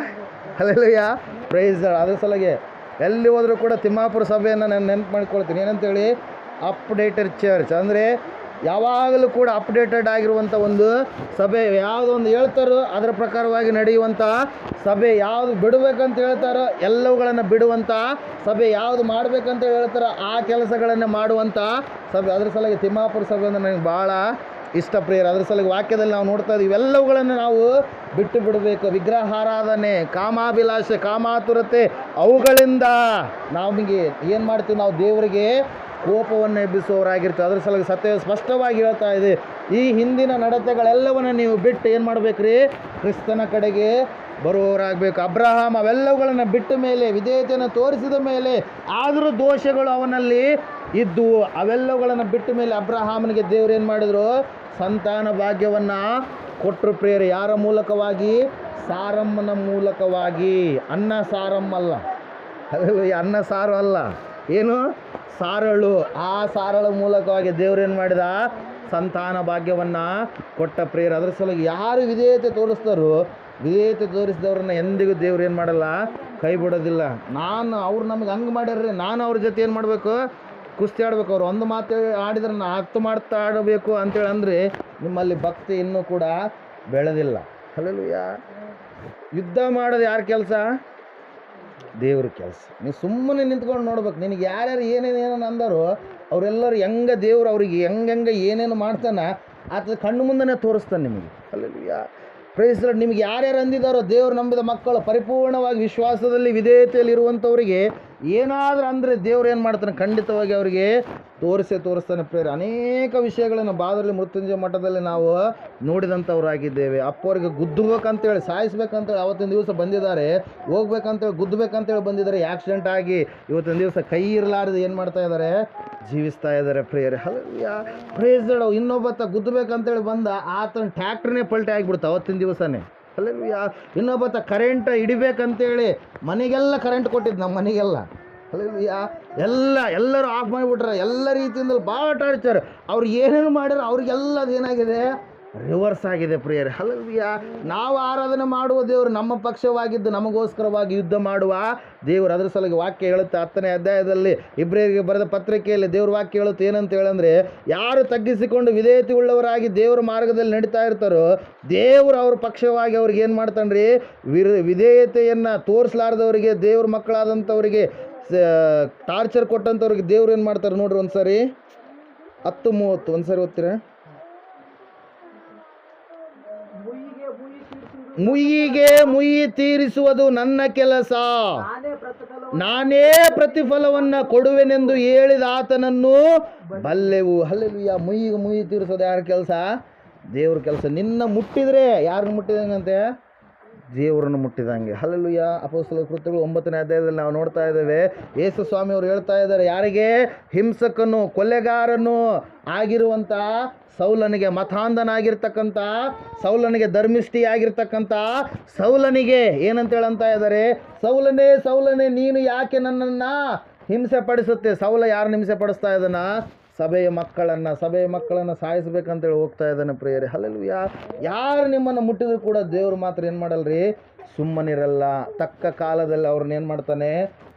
ಹಲ್ಲೆಲೂಯಾ. ಪ್ರೈಸ್. ಅದ್ರ ಸಲುವಾಗಿ ಎಲ್ಲಿ ಹೋದರೂ ಕೂಡ ತಿಮ್ಮಾಪುರ ಸಭೆಯನ್ನು ನಾನು ನೆನಪು ಮಾಡ್ಕೊಳ್ತೀನಿ. ಏನಂತೇಳಿ? Updated church. ಅಂದರೆ ಯಾವಾಗಲೂ ಕೂಡ ಅಪ್ಡೇಟೆಡ್ ಆಗಿರುವಂಥ ಒಂದು ಸಭೆ. ಯಾವುದೋ ಒಂದು ಹೇಳ್ತಾರೋ ಅದರ ಪ್ರಕಾರವಾಗಿ ನಡೆಯುವಂಥ ಸಭೆ. ಯಾವುದು ಬಿಡಬೇಕಂತ ಹೇಳ್ತಾರೋ ಎಲ್ಲವುಗಳನ್ನು ಬಿಡುವಂಥ ಸಭೆ. ಯಾವುದು ಮಾಡಬೇಕಂತ ಹೇಳ್ತಾರೋ ಆ ಕೆಲಸಗಳನ್ನು ಮಾಡುವಂಥ ಸಭೆ. ಅದ್ರ ಸಲುವಾಗಿ ತಿಮ್ಮಾಪುರ ಸಭೆ ಅಂದರೆ ನನಗೆ ಭಾಳ ಇಷ್ಟ ಪ್ರಿಯರು. ಅದ್ರ ಸಲುವಾಗಿ ವಾಕ್ಯದಲ್ಲಿ ನಾವು ನೋಡ್ತಾ ಇದ್ದೀವಿ, ಇವೆಲ್ಲವುಗಳನ್ನು ನಾವು ಬಿಟ್ಟು ಬಿಡಬೇಕು. ವಿಗ್ರಹಾರಾಧನೆ, ಕಾಮಾಭಿಲಾಷೆ, ಕಾಮಾತುರತೆ, ಅವುಗಳಿಂದ ನಮಗೆ ಏನು ಮಾಡ್ತೀವಿ? ನಾವು ದೇವರಿಗೆ ಕೋಪವನ್ನು ಎಬ್ಬಿಸುವವರಾಗಿರ್ತೀವಿ. ಅದ್ರ ಸಲುವಾಗಿ ಸತ್ಯ ಸ್ಪಷ್ಟವಾಗಿ ಹೇಳ್ತಾ ಇದೆ, ಈ ಹಿಂದಿನ ನಡತೆಗಳೆಲ್ಲವನ್ನು ನೀವು ಬಿಟ್ಟು ಏನು ಮಾಡಬೇಕ್ರಿ? ಕ್ರಿಸ್ತನ ಕಡೆಗೆ ಬರುವವರಾಗಬೇಕು. ಅಬ್ರಹಾಮ್ ಅವೆಲ್ಲವುಗಳನ್ನು ಬಿಟ್ಟ ಮೇಲೆ, ವಿಧೇಯತೆಯನ್ನು ತೋರಿಸಿದ ಮೇಲೆ, ಆದರೂ ದೋಷಗಳು ಅವನಲ್ಲಿ ಇದ್ದುವು. ಅವೆಲ್ಲವುಗಳನ್ನು ಬಿಟ್ಟ ಮೇಲೆ ಅಬ್ರಹಾಮನಿಗೆ ದೇವರು ಏನು ಮಾಡಿದರು? ಸಂತಾನ ಭಾಗ್ಯವನ್ನು ಕೊಟ್ಟರು ಪ್ರಿಯರೇ. ಯಾರ ಮೂಲಕವಾಗಿ? ಸಾರಮ್ಮನ ಮೂಲಕವಾಗಿ. ಅನ್ನ ಸಾರಮ್ಮಲ್ಲ, ಅನ್ನ ಸಾರು ಅಲ್ಲ, ಏನು? ಸಾರಳು. ಆ ಸಾರಳ ಮೂಲಕವಾಗಿ ದೇವ್ರೇನು ಮಾಡಿದ? ಸಂತಾನ ಭಾಗ್ಯವನ್ನು ಕೊಟ್ಟ ಪ್ರಿಯರು. ಅದ್ರ ಸಲುವಾಗಿ ಯಾರು ವಿಧೇಯತೆ ತೋರಿಸ್ತಾರೋ, ವಿಧೇಯತೆ ತೋರಿಸಿದವ್ರನ್ನ ಎಂದಿಗೂ ದೇವ್ರು ಏನು ಮಾಡಲ್ಲ? ಕೈ ಬಿಡೋದಿಲ್ಲ. ಅವ್ರು ನಮಗೆ ಹಂಗೆ ಮಾಡ್ಯಾರ್ರಿ, ನಾನು ಅವ್ರ ಜೊತೆ ಏನು ಮಾಡಬೇಕು? ಕುಸ್ತಿ ಆಡಬೇಕು. ಅವ್ರು ಒಂದು ಮಾತು ಆಡಿದ್ರೆ ನಾನು 10 ಮಾತು ಆಡಬೇಕು ಅಂತೇಳಿ ಅಂದರೆ ನಿಮ್ಮಲ್ಲಿ ಭಕ್ತಿ ಇನ್ನೂ ಕೂಡ ಬೆಳೆದಿಲ್ಲ. ಹಲ್ಲೆಲೂಯಾ. ಯುದ್ಧ ಮಾಡೋದು ಯಾರ ಕೆಲಸ? ದೇವ್ರ ಕೆಲಸ. ನೀವು ಸುಮ್ಮನೆ ನಿಂತ್ಕೊಂಡು ನೋಡ್ಬೇಕು. ನಿನಗೆ ಯಾರ್ಯಾರು ಏನೇನು ಅಂದಾರೋ ಅವರೆಲ್ಲರೂ ಹೆಂಗೆ ದೇವ್ರು ಅವ್ರಿಗೆ ಹೆಂಗೆ ಏನೇನು ಮಾಡ್ತಾನೆ ಆತ ಕಣ್ಣು ಮುಂದೆ ತೋರಿಸ್ತಾನೆ ನಿಮಗೆ. ಹಲ್ಲೆಲೂಯಾ. Praise lord. ನಿಮಗೆ ಯಾರ್ಯಾರು ಅಂದಿದ್ದಾರೋ ದೇವ್ರು ನಂಬಿದ ಮಕ್ಕಳು ಪರಿಪೂರ್ಣವಾಗಿ ವಿಶ್ವಾಸದಲ್ಲಿ ವಿಧೇಯತೆಯಲ್ಲಿ ಇರುವಂಥವ್ರಿಗೆ ಏನಾದರೂ ಅಂದರೆ ದೇವ್ರು ಏನು ಮಾಡ್ತಾನೆ? ಖಂಡಿತವಾಗಿ ಅವರಿಗೆ ತೋರಿಸ್ತಾನೆ ಪ್ರೇರೆ. ಅನೇಕ ವಿಷಯಗಳನ್ನು ಬಾದರಲ್ಲಿ ಮೃತ್ಯುಂಜಯ ಮಠದಲ್ಲಿ ನಾವು ನೋಡಿದಂಥವ್ರಾಗಿದ್ದೇವೆ. ಅಪ್ಪವ್ರಿಗೆ ಗುದ್ದಬೇಕಂತೇಳಿ, ಸಾಯಿಸ್ಬೇಕಂತೇಳಿ ಅವತ್ತಿನ ದಿವಸ ಬಂದಿದ್ದಾರೆ. ಹೋಗ್ಬೇಕಂತೇಳಿ, ಗುದ್ದಬೇಕಂತೇಳಿ ಬಂದಿದ್ದಾರೆ. ಆಕ್ಸಿಡೆಂಟ್ ಆಗಿ ಇವತ್ತಿನ ದಿವಸ ಕೈ ಇರಲಾರದು ಏನು ಮಾಡ್ತಾ ಇದ್ದಾರೆ? ಜೀವಿಸ್ತಾ ಇದ್ದಾರೆ ಪ್ರಿಯರೇ. ಹಲ್ಲೆಲೂಯಾ. Praise lord. ಇನ್ನೊಬ್ಬತ್ತ ಗುದ್ದಬೇಕಂತೇಳಿ ಬಂದ ಆತನ ಟ್ಯಾಕ್ಟ್ರನ್ನೇ ಪಲ್ಟಿ ಆಗಿಬಿಡ್ತು ಅವತ್ತಿನ ದಿವಸನೇ. ಹಲ್ಲೆಲೂಯಾ. ಇನ್ನೊಬ್ಬತ್ತ ಕರೆಂಟ್ ಹಿಡಿಬೇಕಂತೇಳಿ ಮನೆಗೆಲ್ಲ ಕರೆಂಟ್ ಕೊಟ್ಟಿದ್ದು, ನಮ್ಮ ಮನೆಗೆಲ್ಲ. ಹಲ್ಲೆಲೂಯಾ. ಎಲ್ಲರೂ ಆಫ್ ಮಾಡಿಬಿಟ್ರೆ. ಎಲ್ಲ ರೀತಿಯಿಂದಲೂ ಭಾಳ ಟಾರ್ಚರ್. ಅವ್ರು ಏನೇನು ಮಾಡ್ಯಾರ ಅವ್ರಿಗೆಲ್ಲ ಅದೇನಾಗಿದೆ? ರಿವರ್ಸ್ ಆಗಿದೆ ಪ್ರಿಯರೇ. ಹಲ್ಲೆಲೂಯಾ. ನಾವು ಆರಾಧನೆ ಮಾಡುವ ದೇವರು ನಮ್ಮ ಪಕ್ಷವಾಗಿದ್ದು ನಮಗೋಸ್ಕರವಾಗಿ ಯುದ್ಧ ಮಾಡುವ ದೇವರು. ಅದ್ರ ಸಲುವಾಗಿ ವಾಕ್ಯ ಹೇಳುತ್ತೆ 10ನೇ ಅಧ್ಯಾಯದಲ್ಲಿ ಇಬ್ರಿಯರಿಗೆ ಬರೆದ ಪತ್ರಿಕೆಯಲ್ಲಿ ದೇವ್ರ ವಾಕ್ಯ ಹೇಳುತ್ತೆ. ಏನಂತ ಹೇಳಂದರೆ, ಯಾರು ತಗ್ಗಿಸಿಕೊಂಡು ವಿಧೇಯತೆ ಉಳ್ಳವರಾಗಿ ದೇವರ ಮಾರ್ಗದಲ್ಲಿ ನಡೀತಾ ಇರ್ತಾರೋ ದೇವರು ಅವ್ರ ಪಕ್ಷವಾಗಿ ಅವ್ರಿಗೆ ಏನು ಮಾಡ್ತಾನೆ ರೀ? ವಿಧೇಯತೆಯನ್ನು ತೋರಿಸಲಾರ್ದವರಿಗೆ, ದೇವ್ರ ಮಕ್ಕಳಾದಂಥವ್ರಿಗೆ ಟಾರ್ಚರ್ ಕೊಟ್ಟಂಥವ್ರಿಗೆ ದೇವ್ರು ಏನು ಮಾಡ್ತಾರೆ ನೋಡ್ರಿ. ಒಂದು ಸರಿ 10:30 ಒಂದು ಸರಿ ಓದ್ತೀರಾ? ಮುಯಿಗೆ ಮುಯಿ ತೀರಿಸುವುದಕ್ಕೆ ಮುಯ್ಯಿಗೆ ಮುಯ್ಯಿ ತೀರಿಸುವುದು ನನ್ನ ಕೆಲಸ, ನಾನೇ ಪ್ರತಿಫಲವನ್ನು ಕೊಡುವೆನೆಂದು ಹೇಳಿದ ಆತನನ್ನು ಬಲ್ಲೆವು. ಹಲ್ಲೆಲೂಯಾ. ಮುಯ್ಯಿಗೆ ಮುಯ್ಯಿ ತೀರಿಸೋದು ಯಾರ ಕೆಲಸ? ದೇವ್ರ ಕೆಲಸ. ನಿನ್ನ ಮುಟ್ಟಿದರೆ ಯಾರನ್ನು ಮುಟ್ಟಿದಂಗಂತೆ? ದೇವರನ್ನು ಮುಟ್ಟಿದಂಗೆ. ಹಲ್ಲೆಲೂಯಾ. ಅಪೊಸ್ತಲರ ಕೃತ್ಯಗಳು 9ನೇ ಅಧ್ಯಾಯದಲ್ಲಿ ನಾವು ನೋಡ್ತಾ ಇದ್ದೇವೆ. ಯೇಸು ಸ್ವಾಮಿ ಅವರು ಹೇಳ್ತಾ ಇದ್ದಾರೆ, ಯಾರಿಗೆ? ಹಿಂಸಕನು ಕೊಲೆಗಾರನು ಆಗಿರುವಂಥ ಸೌಲನಿಗೆ, ಮತಾಂಧನಾಗಿರ್ತಕ್ಕಂಥ ಸೌಲನಿಗೆ, ಧರ್ಮಿಷ್ಠಿ ಆಗಿರ್ತಕ್ಕಂಥ ಸೌಲನಿಗೆ ಏನಂತ ಹೇಳಂತ ಇದ್ದಾರೆ? ಸೌಲನೇ ಸೌಲನೇ ನೀನು ಯಾಕೆ ನನ್ನನ್ನು ಹಿಂಸೆ ಪಡಿಸುತ್ತೆ? ಸೌಲ ಯಾರನ್ನು ಹಿಂಸೆ ಪಡಿಸ್ತಾ ಇದ್ದಾನ? ಸಭೆಯ ಮಕ್ಕಳನ್ನು ಸಾಯಿಸ್ಬೇಕಂತೇಳಿ ಹೋಗ್ತಾ ಇದ್ದಾನೆ ಪ್ರಿಯರೇ. ಹಲ್ಲೆಲೂಯಾ. ಯಾರು ನಿಮ್ಮನ್ನು ಮುಟ್ಟಿದ್ರು ಕೂಡ ದೇವರು ಮಾತ್ರ ಏನು ಮಾಡಲ್ರಿ? ಸುಮ್ಮನಿರಲ್ಲ. ತಕ್ಕ ಕಾಲದಲ್ಲಿ ಅವ್ರನ್ನ ಏನು ಮಾಡ್ತಾನೆ?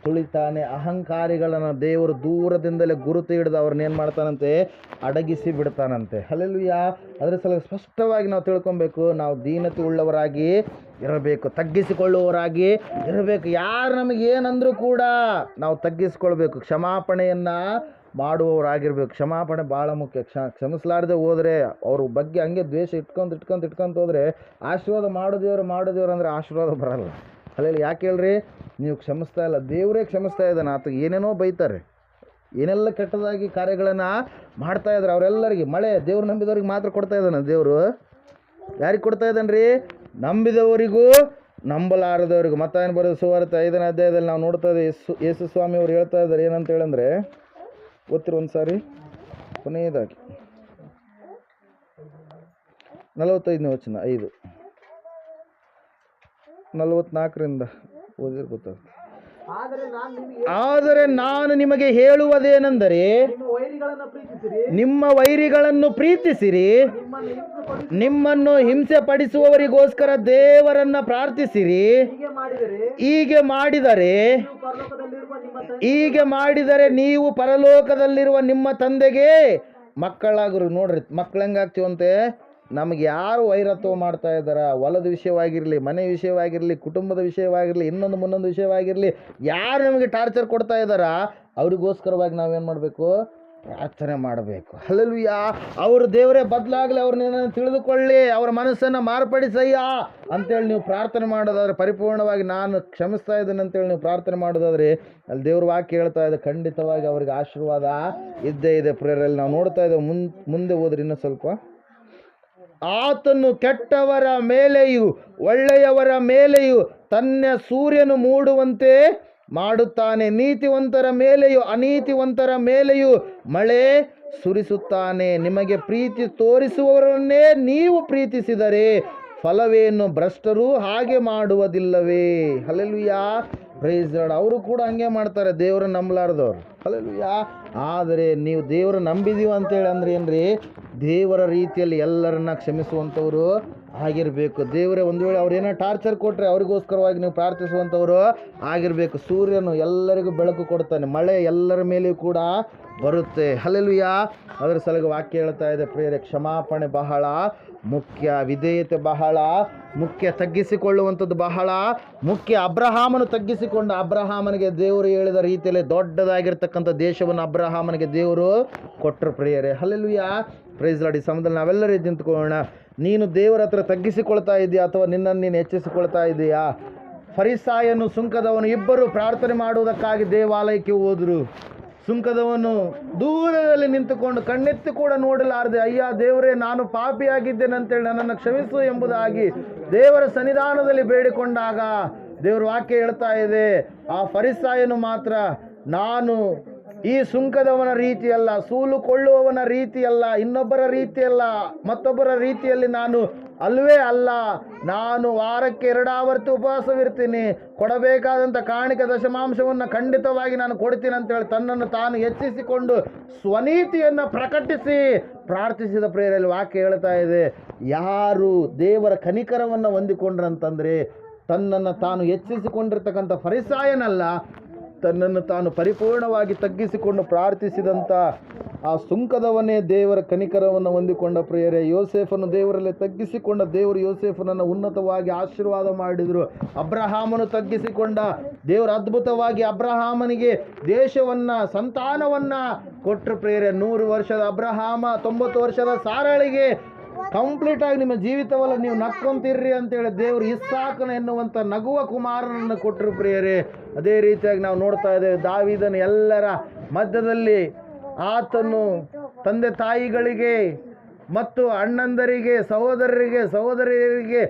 ತುಳಿತಾನೆ. ಅಹಂಕಾರಿಗಳನ್ನು ದೇವರು ದೂರದಿಂದಲೇ ಗುರುತು ಹಿಡಿದು ಅವ್ರನ್ನ ಏನು ಮಾಡ್ತಾನಂತೆ? ಅಡಗಿಸಿ ಬಿಡ್ತಾನಂತೆ. ಹಲ್ಲೆಲೂಯಾ. ಅದರ ಸಲ ಸ್ಪಷ್ಟವಾಗಿ ನಾವು ತಿಳ್ಕೊಬೇಕು, ನಾವು ದೀನತೆ ಉಳ್ಳವರಾಗಿ ಇರಬೇಕು, ತಗ್ಗಿಸಿಕೊಳ್ಳುವವರಾಗಿ ಇರಬೇಕು. ಯಾರು ನಮಗೆ ಏನಂದರೂ ಕೂಡ ನಾವು ತಗ್ಗಿಸಿಕೊಳ್ಬೇಕು, ಕ್ಷಮಾಪಣೆಯನ್ನು ಮಾಡುವವರಾಗಿರ್ಬೇಕು. ಕ್ಷಮಾಪಣೆ ಭಾಳ ಮುಖ್ಯ. ಕ್ಷಮಿಸಲಾರದೆ ಹೋದರೆ ಅವ್ರ ಬಗ್ಗೆ ಹಂಗೆ ದ್ವೇಷ ಇಟ್ಕೊಂತ ಹೋದರೆ ಆಶೀರ್ವಾದ ಮಾಡೋದೇವ್ರು ಅಂದರೆ ಆಶೀರ್ವಾದ ಬರಲ್ಲ. ಅಲ್ಲೆಲ್ಲ ಯಾಕೆ ಹೇಳ್ರಿ? ನೀವು ಕ್ಷಮಿಸ್ತಾ ಇಲ್ಲ, ದೇವರೇ ಕ್ಷಮಿಸ್ತಾ ಇದ್ದಾನೆ. ಆತ ಏನೇನೋ ಬೈತಾರೆ, ಏನೆಲ್ಲ ಕೆಟ್ಟದಾಗಿ ಕಾರ್ಯಗಳನ್ನು ಮಾಡ್ತಾ ಇದ್ದಾರೆ ಅವರೆಲ್ಲರಿಗೆ. ಮಳೆ ದೇವ್ರು ನಂಬಿದವ್ರಿಗೆ ಮಾತ್ರ ಕೊಡ್ತಾ ಇದ್ದಾನೆ. ದೇವರು ಯಾರಿಗೆ ಕೊಡ್ತಾ ಇದ್ದಾನೆ ರೀ? ನಂಬಿದವರಿಗೂ ನಂಬಲಾರದವರಿಗೂ. ಮತ್ತಾಯನ ಬರೆದ ಸುವಾರ್ತೆ 5ನೇ ಅಧ್ಯಾಯದಲ್ಲಿ ನಾವು ನೋಡ್ತಾ ಇದ್ದೇವೆ. ಯೇಸು ಸ್ವಾಮಿ ಅವರು ಹೇಳ್ತಾ ಇದ್ದಾರೆ ಏನಂತ ಹೇಳಂದರೆ, ಗೊತ್ತಿರೋ ಒಂದು ಸಾರಿ ಕೊನೆಯದಾಗಿ 45ನೇ ವಚನ 5:44 ಓದಿದ್ರೆ ಗೊತ್ತಾಗುತ್ತೆ. ಆದರೆ ನಾನು ನಿಮಗೆ ಹೇಳುವುದೇನೆಂದರೆ, ನಿಮ್ಮ ವೈರಿಗಳನ್ನು ಪ್ರೀತಿಸಿರಿ, ನಿಮ್ಮನ್ನು ಹಿಂಸೆ ಪಡಿಸುವವರಿಗೋಸ್ಕರ ದೇವರನ್ನ ಪ್ರಾರ್ಥಿಸಿರಿ. ಹೀಗೆ ಮಾಡಿದರೆ ನೀವು ಪರಲೋಕದಲ್ಲಿರುವ ನಿಮ್ಮ ತಂದೆಗೆ ಮಕ್ಕಳಾಗರು. ನೋಡ್ರಿ, ಮಕ್ಕಳು ಹೆಂಗಾಗ್ತೀವಂತೆ? ನಮಗೆ ಯಾರು ವೈರತ್ವ ಮಾಡ್ತಾ ಇದ್ದಾರೆ, ಹೊಲದ ವಿಷಯವಾಗಿರಲಿ, ಮನೆ ವಿಷಯವಾಗಿರಲಿ, ಕುಟುಂಬದ ವಿಷಯವಾಗಿರಲಿ, ಇನ್ನೊಂದು ವಿಷಯವಾಗಿರಲಿ, ಯಾರು ನಮಗೆ ಟಾರ್ಚರ್ ಕೊಡ್ತಾ ಇದ್ದಾರ ಅವ್ರಿಗೋಸ್ಕರವಾಗಿ ನಾವೇನು ಮಾಡಬೇಕು? ಪ್ರಾರ್ಥನೆ ಮಾಡಬೇಕು. ಹಲ್ಲೆಲೂಯಾ. ಅವರು ದೇವರೇ ಬದಲಾಗಲಿ, ಅವ್ರನ್ನ ತಿಳಿದುಕೊಳ್ಳಿ, ಅವರ ಮನಸ್ಸನ್ನು ಮಾರ್ಪಡಿಸಯ್ಯ ಅಂತೇಳಿ ನೀವು ಪ್ರಾರ್ಥನೆ ಮಾಡೋದಾದ್ರೆ, ಪರಿಪೂರ್ಣವಾಗಿ ನಾನು ಕ್ಷಮಿಸ್ತಾ ಇದ್ದೇನೆ ಅಂತೇಳಿ ನೀವು ಪ್ರಾರ್ಥನೆ ಮಾಡೋದಾದ್ರೆ, ಅಲ್ಲಿ ದೇವ್ರ ವಾಕ್ಯ ಹೇಳ್ತಾ ಇದೆ, ಖಂಡಿತವಾಗಿ ಅವ್ರಿಗೆ ಆಶೀರ್ವಾದ ಇದ್ದೇ ಇದೆ. ಪ್ರೇರಲ್ಲಿ ನಾವು ನೋಡ್ತಾ ಇದ್ದೇವೆ. ಮುಂದೆ ಹೋದ್ರಿ ಇನ್ನೂ ಸ್ವಲ್ಪ. ಆತನು ಕೆಟ್ಟವರ ಮೇಲೆಯೂ ಒಳ್ಳೆಯವರ ಮೇಲೆಯೂ ತನ್ನ ಸೂರ್ಯನು ಮೂಡುವಂತೆ ಮಾಡುತ್ತಾನೆ, ನೀತಿವಂತರ ಮೇಲೆಯೂ ಅನೀತಿವಂತರ ಮೇಲೆಯೂ ಮಳೆ ಸುರಿಸುತ್ತಾನೆ. ನಿಮಗೆ ಪ್ರೀತಿ ತೋರಿಸುವವರನ್ನೇ ನೀವು ಪ್ರೀತಿಸಿದರೆ ಫಲವೇನು? ಭ್ರಷ್ಟರು ಹಾಗೆ ಮಾಡುವುದಿಲ್ಲವೇ? ಹಲ್ಲೆಲೂಯಾ. Praise lord. ಅವರು ಕೂಡ ಹಂಗೆ ಮಾಡ್ತಾರೆ, ದೇವರನ್ನು ನಂಬಲಾರ್ದವ್ರು. ಹಲ್ಲೆಲೂಯಾ. ಆದರೆ ನೀವು ದೇವರು ನಂಬಿದೀವಿ ಅಂತೇಳಿ ಅಂದ್ರೆ ಏನ್ರಿ? ದೇವರ ರೀತಿಯಲ್ಲಿ ಎಲ್ಲರನ್ನ ಕ್ಷಮಿಸುವಂಥವ್ರು ಆಗಿರಬೇಕು. ದೇವರೇ ಒಂದು ವೇಳೆ ಅವ್ರೇನೋ ಟಾರ್ಚರ್ ಕೊಟ್ಟರೆ ಅವರಿಗೋಸ್ಕರವಾಗಿ ನೀವು ಪ್ರಾರ್ಥಿಸುವಂಥವ್ರು ಆಗಿರಬೇಕು. ಸೂರ್ಯನು ಎಲ್ಲರಿಗೂ ಬೆಳಕು ಕೊಡ್ತಾನೆ, ಮಳೆ ಎಲ್ಲರ ಮೇಲೆಯೂ ಕೂಡ ಬರುತ್ತೆ. ಹಲ್ಲೆಲೂಯಾ. ಅದರ ಸಲುವಾಗಿ ವಾಕ್ಯ ಹೇಳ್ತಾ ಇದೆ ಪ್ರಿಯರೇ, ಕ್ಷಮಾಪಣೆ ಬಹಳ ಮುಖ್ಯ, ವಿಧೇಯತೆ ಬಹಳ ಮುಖ್ಯ, ತಗ್ಗಿಸಿಕೊಳ್ಳುವಂಥದ್ದು ಬಹಳ ಮುಖ್ಯ. ಅಬ್ರಹಾಮನು ತಗ್ಗಿಸಿಕೊಂಡ. ಅಬ್ರಹಾಮನಿಗೆ ದೇವರು ಹೇಳಿದ ರೀತಿಯಲ್ಲಿ ದೊಡ್ಡದಾಗಿರ್ತಕ್ಕಂಥ ದೇಶವನ್ನು ಅಬ್ರಹಾಮನಿಗೆ ದೇವರು ಕೊಟ್ಟರು ಪ್ರಿಯರೇ. ಹಲ್ಲೆಲೂಯಾ. Praise lord. ಈ ಸಮಯದಲ್ಲಿ ನಾವೆಲ್ಲರೂ ನಿಂತ್ಕೊಳ್ಳೋಣ. ನೀನು ದೇವರ ಹತ್ರ ತಗ್ಗಿಸಿಕೊಳ್ತಾ ಇದೆಯಾ ಅಥವಾ ನಿನ್ನನ್ನು ನೀನು ಹೆಚ್ಚಿಸಿಕೊಳ್ತಾ ಇದೆಯಾ? ಫರಿಸಾಯನು ಸುಂಕದವನು ಇಬ್ಬರು ಪ್ರಾರ್ಥನೆ ಮಾಡುವುದಕ್ಕಾಗಿ ದೇವಾಲಯಕ್ಕೆ ಹೋದರು. ಸುಂಕದವನು ದೂರದಲ್ಲಿ ನಿಂತುಕೊಂಡು ಕಣ್ಣೆತ್ತಿ ಕೂಡ ನೋಡಲಾರದೆ, ಅಯ್ಯ ದೇವರೇ, ನಾನು ಪಾಪಿಯಾಗಿದ್ದೇನೆ ಅಂತೇಳಿ ನನ್ನನ್ನು ಕ್ಷಮಿಸು ಎಂಬುದಾಗಿ ದೇವರ ಸನ್ನಿಧಾನದಲ್ಲಿ ಬೇಡಿಕೊಂಡಾಗ ದೇವರ ವಾಕ್ಯ ಹೇಳ್ತಾ ಇದೆ, ಆ ಫರಿಸಾಯನು ಮಾತ್ರ, ನಾನು ಈ ಸುಂಕದವನ ರೀತಿಯಲ್ಲ, ಸೂಲುಕೊಳ್ಳುವವನ ರೀತಿಯಲ್ಲ, ಇನ್ನೊಬ್ಬರ ರೀತಿಯಲ್ಲ, ಮತ್ತೊಬ್ಬರ ರೀತಿಯಲ್ಲಿ ನಾನು ಅಲ್ವೇ ಅಲ್ಲ. ನಾನು ವಾರಕ್ಕೆ 2 ಆವರ್ತಿ ಉಪವಾಸವಿರ್ತೀನಿ, ಕೊಡಬೇಕಾದಂಥ ಕಾಣಿಕೆ ದಶಮಾಂಶವನ್ನು ಖಂಡಿತವಾಗಿ ನಾನು ಕೊಡ್ತೀನಿ ಅಂತೇಳಿ ತನ್ನನ್ನು ತಾನು ಹೆಚ್ಚಿಸಿಕೊಂಡು ಸ್ವನೀತಿಯನ್ನು ಪ್ರಕಟಿಸಿ ಪ್ರಾರ್ಥಿಸಿದ ಪ್ರೇರಲ್ಲಿ ವಾಕ್ಯ ಹೇಳ್ತಾ ಇದೆ. ಯಾರು ದೇವರ ಕನಿಕರವನ್ನು ಹೊಂದಿಕೊಂಡ್ರಂತಂದರೆ ತನ್ನನ್ನು ತಾನು ಹೆಚ್ಚಿಸಿಕೊಂಡಿರ್ತಕ್ಕಂಥ ಫರಿಸಾಯನಲ್ಲ, ತನ್ನನ್ನು ತಾನು ಪರಿಪೂರ್ಣವಾಗಿ ತಗ್ಗಿಸಿಕೊಂಡು ಪ್ರಾರ್ಥಿಸಿದಂಥ ಆ ಸುಂಕದವನೇ ದೇವರ ಕನಿಕರವನ್ನು ಹೊಂದಿಕೊಂಡ ಪ್ರಿಯರೇ. ಯೋಸೇಫನು ದೇವರಲ್ಲಿ ತಗ್ಗಿಸಿಕೊಂಡ. ದೇವರು ಯೋಸೇಫನನ್ನು ಉನ್ನತವಾಗಿ ಆಶೀರ್ವಾದ ಮಾಡಿದರು. ಅಬ್ರಹಾಮನು ತಗ್ಗಿಸಿಕೊಂಡ. ದೇವರು ಅದ್ಭುತವಾಗಿ ಅಬ್ರಹಾಮನಿಗೆ ದೇಶವನ್ನು, ಸಂತಾನವನ್ನು ಕೊಟ್ಟರು ಪ್ರಿಯರೇ. 100 ವರ್ಷದ ಅಬ್ರಹಾಮ 90 ವರ್ಷದ ಸಾರಳಿಗೆ ಕಂಪ್ಲೀಟ್ ಆಗಿ ನಿಮ್ಮ ಜೀವಿತವಲ್ಲ ನೀವು ನಕ್ಕೊಂತಿರ್ರಿ ಅಂತೇಳಿ ದೇವರು ಇಸ್ಸಾಕನ ಎನ್ನುವಂಥ ನಗುವ ಕುಮಾರನನ್ನು ಕೊಟ್ಟರು ಪ್ರಿಯರೇ. ಅದೇ ರೀತಿಯಾಗಿ ನಾವು ನೋಡ್ತಾ ಇದ್ದೇವೆ, ದಾವೀದನು ಎಲ್ಲರ ಮಧ್ಯದಲ್ಲಿ ಆತನು ತಂದೆ ತಾಯಿಗಳಿಗೆ ಮತ್ತು ಅಣ್ಣಂದರಿಗೆ, ಸಹೋದರಿಯರಿಗೆ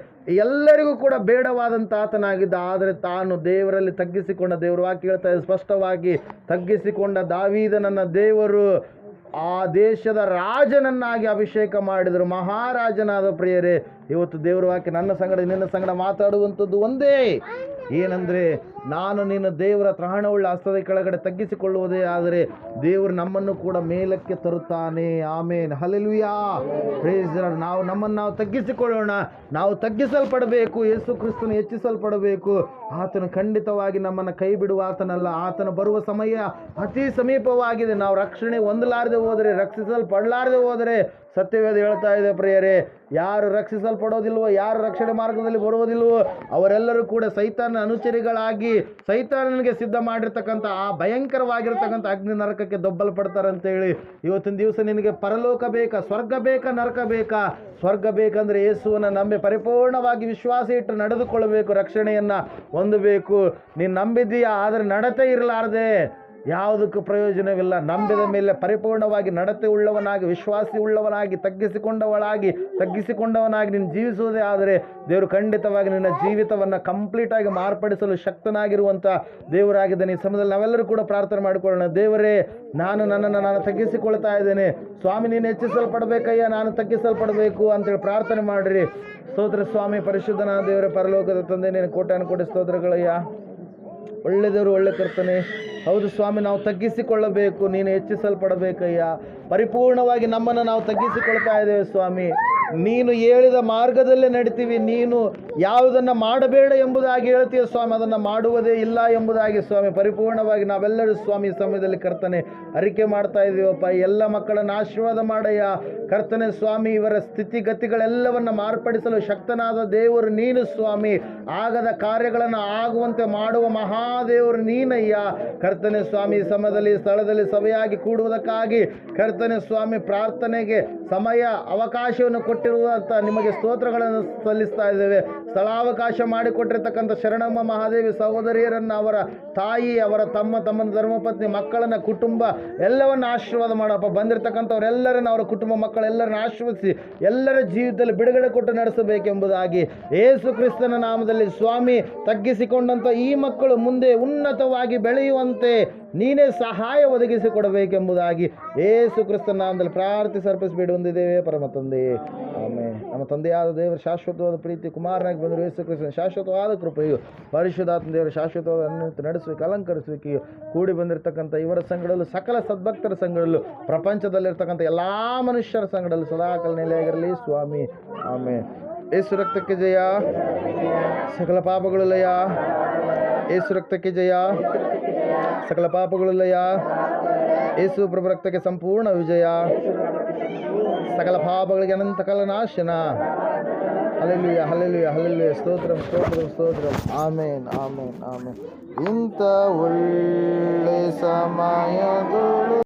ಎಲ್ಲರಿಗೂ ಕೂಡ ಬೇಡವಾದಂಥ ಆತನಾಗಿದ್ದ. ಆದರೆ ತಾನು ದೇವರಲ್ಲಿ ತಗ್ಗಿಸಿಕೊಂಡ, ದೇವರು ವಾಕ್ಯ ಹೇಳ್ತಾ ಇದೆ ಸ್ಪಷ್ಟವಾಗಿ, ತಗ್ಗಿಸಿಕೊಂಡ ದಾವೀದನನ್ನ ದೇವರು ಆ ದೇಶದ ರಾಜನನ್ನಾಗಿ ಅಭಿಷೇಕ ಮಾಡಿದರು, ಮಹಾರಾಜನಾದ ಪ್ರಿಯರೇ. ಇವತ್ತು ದೇವರ ವಾಕ್ಯ ನನ್ನ ಸಂಗಡ ನಿನ್ನ ಸಂಗಡ ಮಾತಾಡುವಂಥದ್ದು ಒಂದೇ, ಏನಂದರೆ ನಾನು ನಿನ್ನ ದೇವರ ತ್ರಾಣವುಳ್ಳ ಹಸ್ತದ ಕೆಳಗಡೆ ತಗ್ಗಿಸಿಕೊಳ್ಳುವುದೇ ಆದರೆ ದೇವರು ನಮ್ಮನ್ನು ಕೂಡ ಮೇಲಕ್ಕೆ ತರುತ್ತಾನೆ. ಆಮೇನ್, ಹಲ್ಲೆಲೂಯಾ, ಪ್ರೈಸ್ ಲಾರ್ಡ್. ನಾವು ತಗ್ಗಿಸಿಕೊಳ್ಳೋಣ, ನಾವು ತಗ್ಗಿಸಲ್ಪಡಬೇಕು, ಯೇಸು ಕ್ರಿಸ್ತನು ಹೆಚ್ಚಿಸಲ್ಪಡಬೇಕು. ಆತನು ಖಂಡಿತವಾಗಿ ನಮ್ಮನ್ನು ಕೈ ಬಿಡುವ ಆತನಲ್ಲ. ಆತನು ಬರುವ ಸಮಯ ಅತಿ ಸಮೀಪವಾಗಿದೆ. ನಾವು ರಕ್ಷಣೆ ಹೊಂದಲಾರದೆ ಹೋದರೆ, ರಕ್ಷಿಸಲ್ಪಡಲಾರದೆ ಹೋದರೆ, ಸತ್ಯವೇದ ಹೇಳ್ತಾ ಇದೆ ಪ್ರಿಯರೇ, ಯಾರು ರಕ್ಷಿಸಲ್ಪಡೋದಿಲ್ವೋ, ಯಾರು ರಕ್ಷಣೆ ಮಾರ್ಗದಲ್ಲಿ ಬರುವುದಿಲ್ವೋ ಅವರೆಲ್ಲರೂ ಕೂಡ ಸೈತಾನನ ಅನುಚರಿಗಳಾಗಿ ಸೈತಾನನಿಗೆ ಸಿದ್ಧ ಮಾಡಿರ್ತಕ್ಕಂಥ ಆ ಭಯಂಕರವಾಗಿರ್ತಕ್ಕಂಥ ಅಗ್ನಿ ನರಕಕ್ಕೆ ದೊಬ್ಬಲ್ಪಡ್ತಾರಂತೇಳಿ. ಇವತ್ತಿನ ದಿವಸ ನಿನಗೆ ಪರಲೋಕ ಬೇಕಾ, ಸ್ವರ್ಗ ಬೇಕಾ, ನರಕ ಬೇಕಾ? ಸ್ವರ್ಗ ಬೇಕಂದರೆ ಯೇಸುವನ್ನು ನಂಬಿ ಪರಿಪೂರ್ಣವಾಗಿ ವಿಶ್ವಾಸ ಇಟ್ಟು ನಡೆದುಕೊಳ್ಳಬೇಕು, ರಕ್ಷಣೆಯನ್ನು ಹೊಂದಬೇಕು. ನೀನು ನಂಬಿದ್ದೀಯಾ, ಆದರೆ ನಡತೆ ಇರಲಾರದೆ ಯಾವುದಕ್ಕೂ ಪ್ರಯೋಜನವಿಲ್ಲ. ನಂಬಿದ ಮೇಲೆ ಪರಿಪೂರ್ಣವಾಗಿ ನಡತೆ ಉಳ್ಳವನಾಗಿ, ವಿಶ್ವಾಸಿ ಉಳ್ಳವನಾಗಿ, ತಗ್ಗಿಸಿಕೊಂಡವನಾಗಿ ನೀನು ಜೀವಿಸುವುದೇ ಆದರೆ ದೇವರು ಖಂಡಿತವಾಗಿ ನಿನ್ನ ಜೀವಿತವನ್ನು ಕಂಪ್ಲೀಟಾಗಿ ಮಾರ್ಪಡಿಸಲು ಶಕ್ತನಾಗಿರುವಂಥ ದೇವರಾಗಿದ್ದಾನೆ. ಈ ಸಮಯದಲ್ಲಿ ನಾವೆಲ್ಲರೂ ಕೂಡ ಪ್ರಾರ್ಥನೆ ಮಾಡಿಕೊಳ್ಳೋಣ. ದೇವರೇ, ನನ್ನನ್ನು ತಗ್ಗಿಸಿಕೊಳ್ತಾ ಇದ್ದೇನೆ ಸ್ವಾಮಿ, ನೀನು ಹೆಚ್ಚಿಸಲ್ಪಡಬೇಕಯ್ಯ, ನಾನು ತಗ್ಗಿಸಲ್ಪಡಬೇಕು ಅಂತೇಳಿ ಪ್ರಾರ್ಥನೆ ಮಾಡಿರಿ. ಸ್ತೋತ್ರ ಸ್ವಾಮಿ, ಪರಿಶುದ್ಧನಾದ ದೇವರೇ, ಪರಲೋಕದ ತಂದೆ, ನೀನು ಕೋಟ್ಯಾನುಕೋಟಿ ಸ್ತೋತ್ರಗಳಯ್ಯ. ಒಳ್ಳೆ ದೇವರು, ಒಳ್ಳೆ ಕರ್ತನೆ. ಹೌದು ಸ್ವಾಮಿ, ನಾವು ತಗ್ಗಿಸಿಕೊಳ್ಳಬೇಕು, ನೀನು ಹೆಚ್ಚಿಸಲ್ಪಡಬೇಕಯ್ಯ. ಪರಿಪೂರ್ಣವಾಗಿ ನಮ್ಮನ್ನು ನಾವು ತಗ್ಗಿಸಿಕೊಳ್ತಾ ಇದ್ದೇವೆ ಸ್ವಾಮಿ. ನೀನು ಹೇಳಿದ ಮಾರ್ಗದಲ್ಲೇ ನಡಿತೀವಿ. ನೀನು ಯಾವುದನ್ನು ಮಾಡಬೇಡ ಎಂಬುದಾಗಿ ಹೇಳ್ತೀಯ ಸ್ವಾಮಿ, ಅದನ್ನು ಮಾಡುವುದೇ ಇಲ್ಲ ಎಂಬುದಾಗಿ ಸ್ವಾಮಿ ಪರಿಪೂರ್ಣವಾಗಿ ನಾವೆಲ್ಲರೂ ಸ್ವಾಮಿ ಈ ಸಮಯದಲ್ಲಿ ಕರ್ತನೆ ಅರಿಕೆ ಮಾಡ್ತಾ ಇದ್ದೀವಪ್ಪ. ಎಲ್ಲ ಮಕ್ಕಳನ್ನು ಆಶೀರ್ವಾದ ಮಾಡಯ್ಯ ಕರ್ತನೆ ಸ್ವಾಮಿ. ಇವರ ಸ್ಥಿತಿಗತಿಗಳೆಲ್ಲವನ್ನು ಮಾರ್ಪಡಿಸಲು ಶಕ್ತನಾದ ದೇವರು ನೀನು ಸ್ವಾಮಿ. ಆಗದ ಕಾರ್ಯಗಳನ್ನು ಆಗುವಂತೆ ಮಾಡುವ ಮಹಾದೇವರು ನೀನಯ್ಯ ಕರ್ತನೆ ಸ್ವಾಮಿ. ಈ ಸಮಯದಲ್ಲಿ ಸ್ಥಳದಲ್ಲಿ ಸಭೆಯಾಗಿ ಕೂಡುವುದಕ್ಕಾಗಿ ಕರ್ತನೆ ಸ್ವಾಮಿ ಪ್ರಾರ್ಥನೆಗೆ ಸಮಯ ಅವಕಾಶವನ್ನು ಕೊಟ್ಟಿರುವಂಥ ನಿಮಗೆ ಸ್ತೋತ್ರಗಳನ್ನು ಸಲ್ಲಿಸ್ತಾ ಇದ್ದೇವೆ. ಸ್ಥಳಾವಕಾಶ ಮಾಡಿಕೊಟ್ಟಿರ್ತಕ್ಕಂಥ ಶರಣಮ್ಮ ಮಹಾದೇವಿ ಸಹೋದರಿಯರನ್ನು, ಅವರ ತಾಯಿ, ಅವರ ತಮ್ಮನ ಧರ್ಮಪತ್ನಿ, ಮಕ್ಕಳನ್ನ, ಕುಟುಂಬ ಎಲ್ಲವನ್ನು ಆಶೀರ್ವಾದ ಮಾಡಪ್ಪ. ಬಂದಿರತಕ್ಕಂಥವರೆಲ್ಲರನ್ನು, ಅವರ ಕುಟುಂಬ ಮಕ್ಕಳೆಲ್ಲರನ್ನು ಆಶೀರ್ವದಿಸಿ ಎಲ್ಲರ ಜೀವಿತದಲ್ಲಿ ಬಿಡುಗಡೆ ಕೊಟ್ಟು ನಡೆಸಬೇಕೆಂಬುದಾಗಿ ಯೇಸು ಕ್ರಿಸ್ತನ ನಾಮದಲ್ಲಿ ಸ್ವಾಮಿ, ತಗ್ಗಿಸಿಕೊಂಡಂಥ ಈ ಮಕ್ಕಳು ಮುಂದೆ ಉನ್ನತವಾಗಿ ಬೆಳೆಯುವಂತೆ ನೀನೇ ಸಹಾಯ ಒದಗಿಸಿಕೊಡಬೇಕೆಂಬುದಾಗಿ ಯೇಸು ಕ್ರಿಸ್ತನ ನಾಮದಲ್ಲಿ ಪ್ರಾರ್ಥಿಸಿ ಅರ್ಪಿಸಿಬಿಟ್ಟು ಹೊಂದಿದ್ದೇವೆ ಪರಮ ತಂದೆಯೇ, ಆಮೆನ್. ನಮ್ಮ ತಂದೆಯಾದ ದೇವರ ಶಾಶ್ವತವಾದ ಪ್ರೀತಿ, ಕುಮಾರನಾಗಿ ಬಂದರು ಯೇಸು ಕ್ರಿಸ್ತನ ಶಾಶ್ವತವಾದ ಕೃಪೆಯು, ಪರಿಶುದ್ಧಾತ್ಮ ದೇವರ ಶಾಶ್ವತವಾದ ಅನ್ಯತೆ ನಡೆಸುವಿಕೆ, ಅಲಂಕರಿಸುವಿಕೆಯು ಕೂಡಿ ಬಂದಿರತಕ್ಕಂಥ ಇವರ ಸಂಘಡಲ್ಲೂ, ಸಕಲ ಸದ್ಭಕ್ತರ ಸಂಘಡಲ್ಲೂ, ಪ್ರಪಂಚದಲ್ಲಿರ್ತಕ್ಕಂಥ ಎಲ್ಲ ಮನುಷ್ಯರ ಸಂಘಡಲ್ಲೂ ಸದಾಕಾಲ ನೆಲೆಯಾಗಿರಲಿ ಸ್ವಾಮಿ, ಆಮೆನ್. ಯೇಸು ರಕ್ತಕ್ಕೆ ಜಯ, ಸಕಲ ಪಾಪಗಳು ಲಯ. ಯೇಸು ರಕ್ತಕ್ಕೆ ಜಯ, ಸಕಲ ಪಾಪಗಳು ಲಯ. ಯೇಸು ಪ್ರಭು ರಕ್ತಕ್ಕೆ ಸಂಪೂರ್ಣ ವಿಜಯ, ಸಕಲ ಪಾಪಗಳಿಗೆ ಅನಂತ ಕಾಲ ನಾಶನ. Hallelujah, hallelujah, hallelujah. ಸ್ತೋತ್ರಂ, ಸ್ತೋತ್ರಂ, ಸ್ತೋತ್ರಂ. Amen, amen, amen. ಇಂಥ ಒಳ್ಳೆ ಸಮಯಗಳು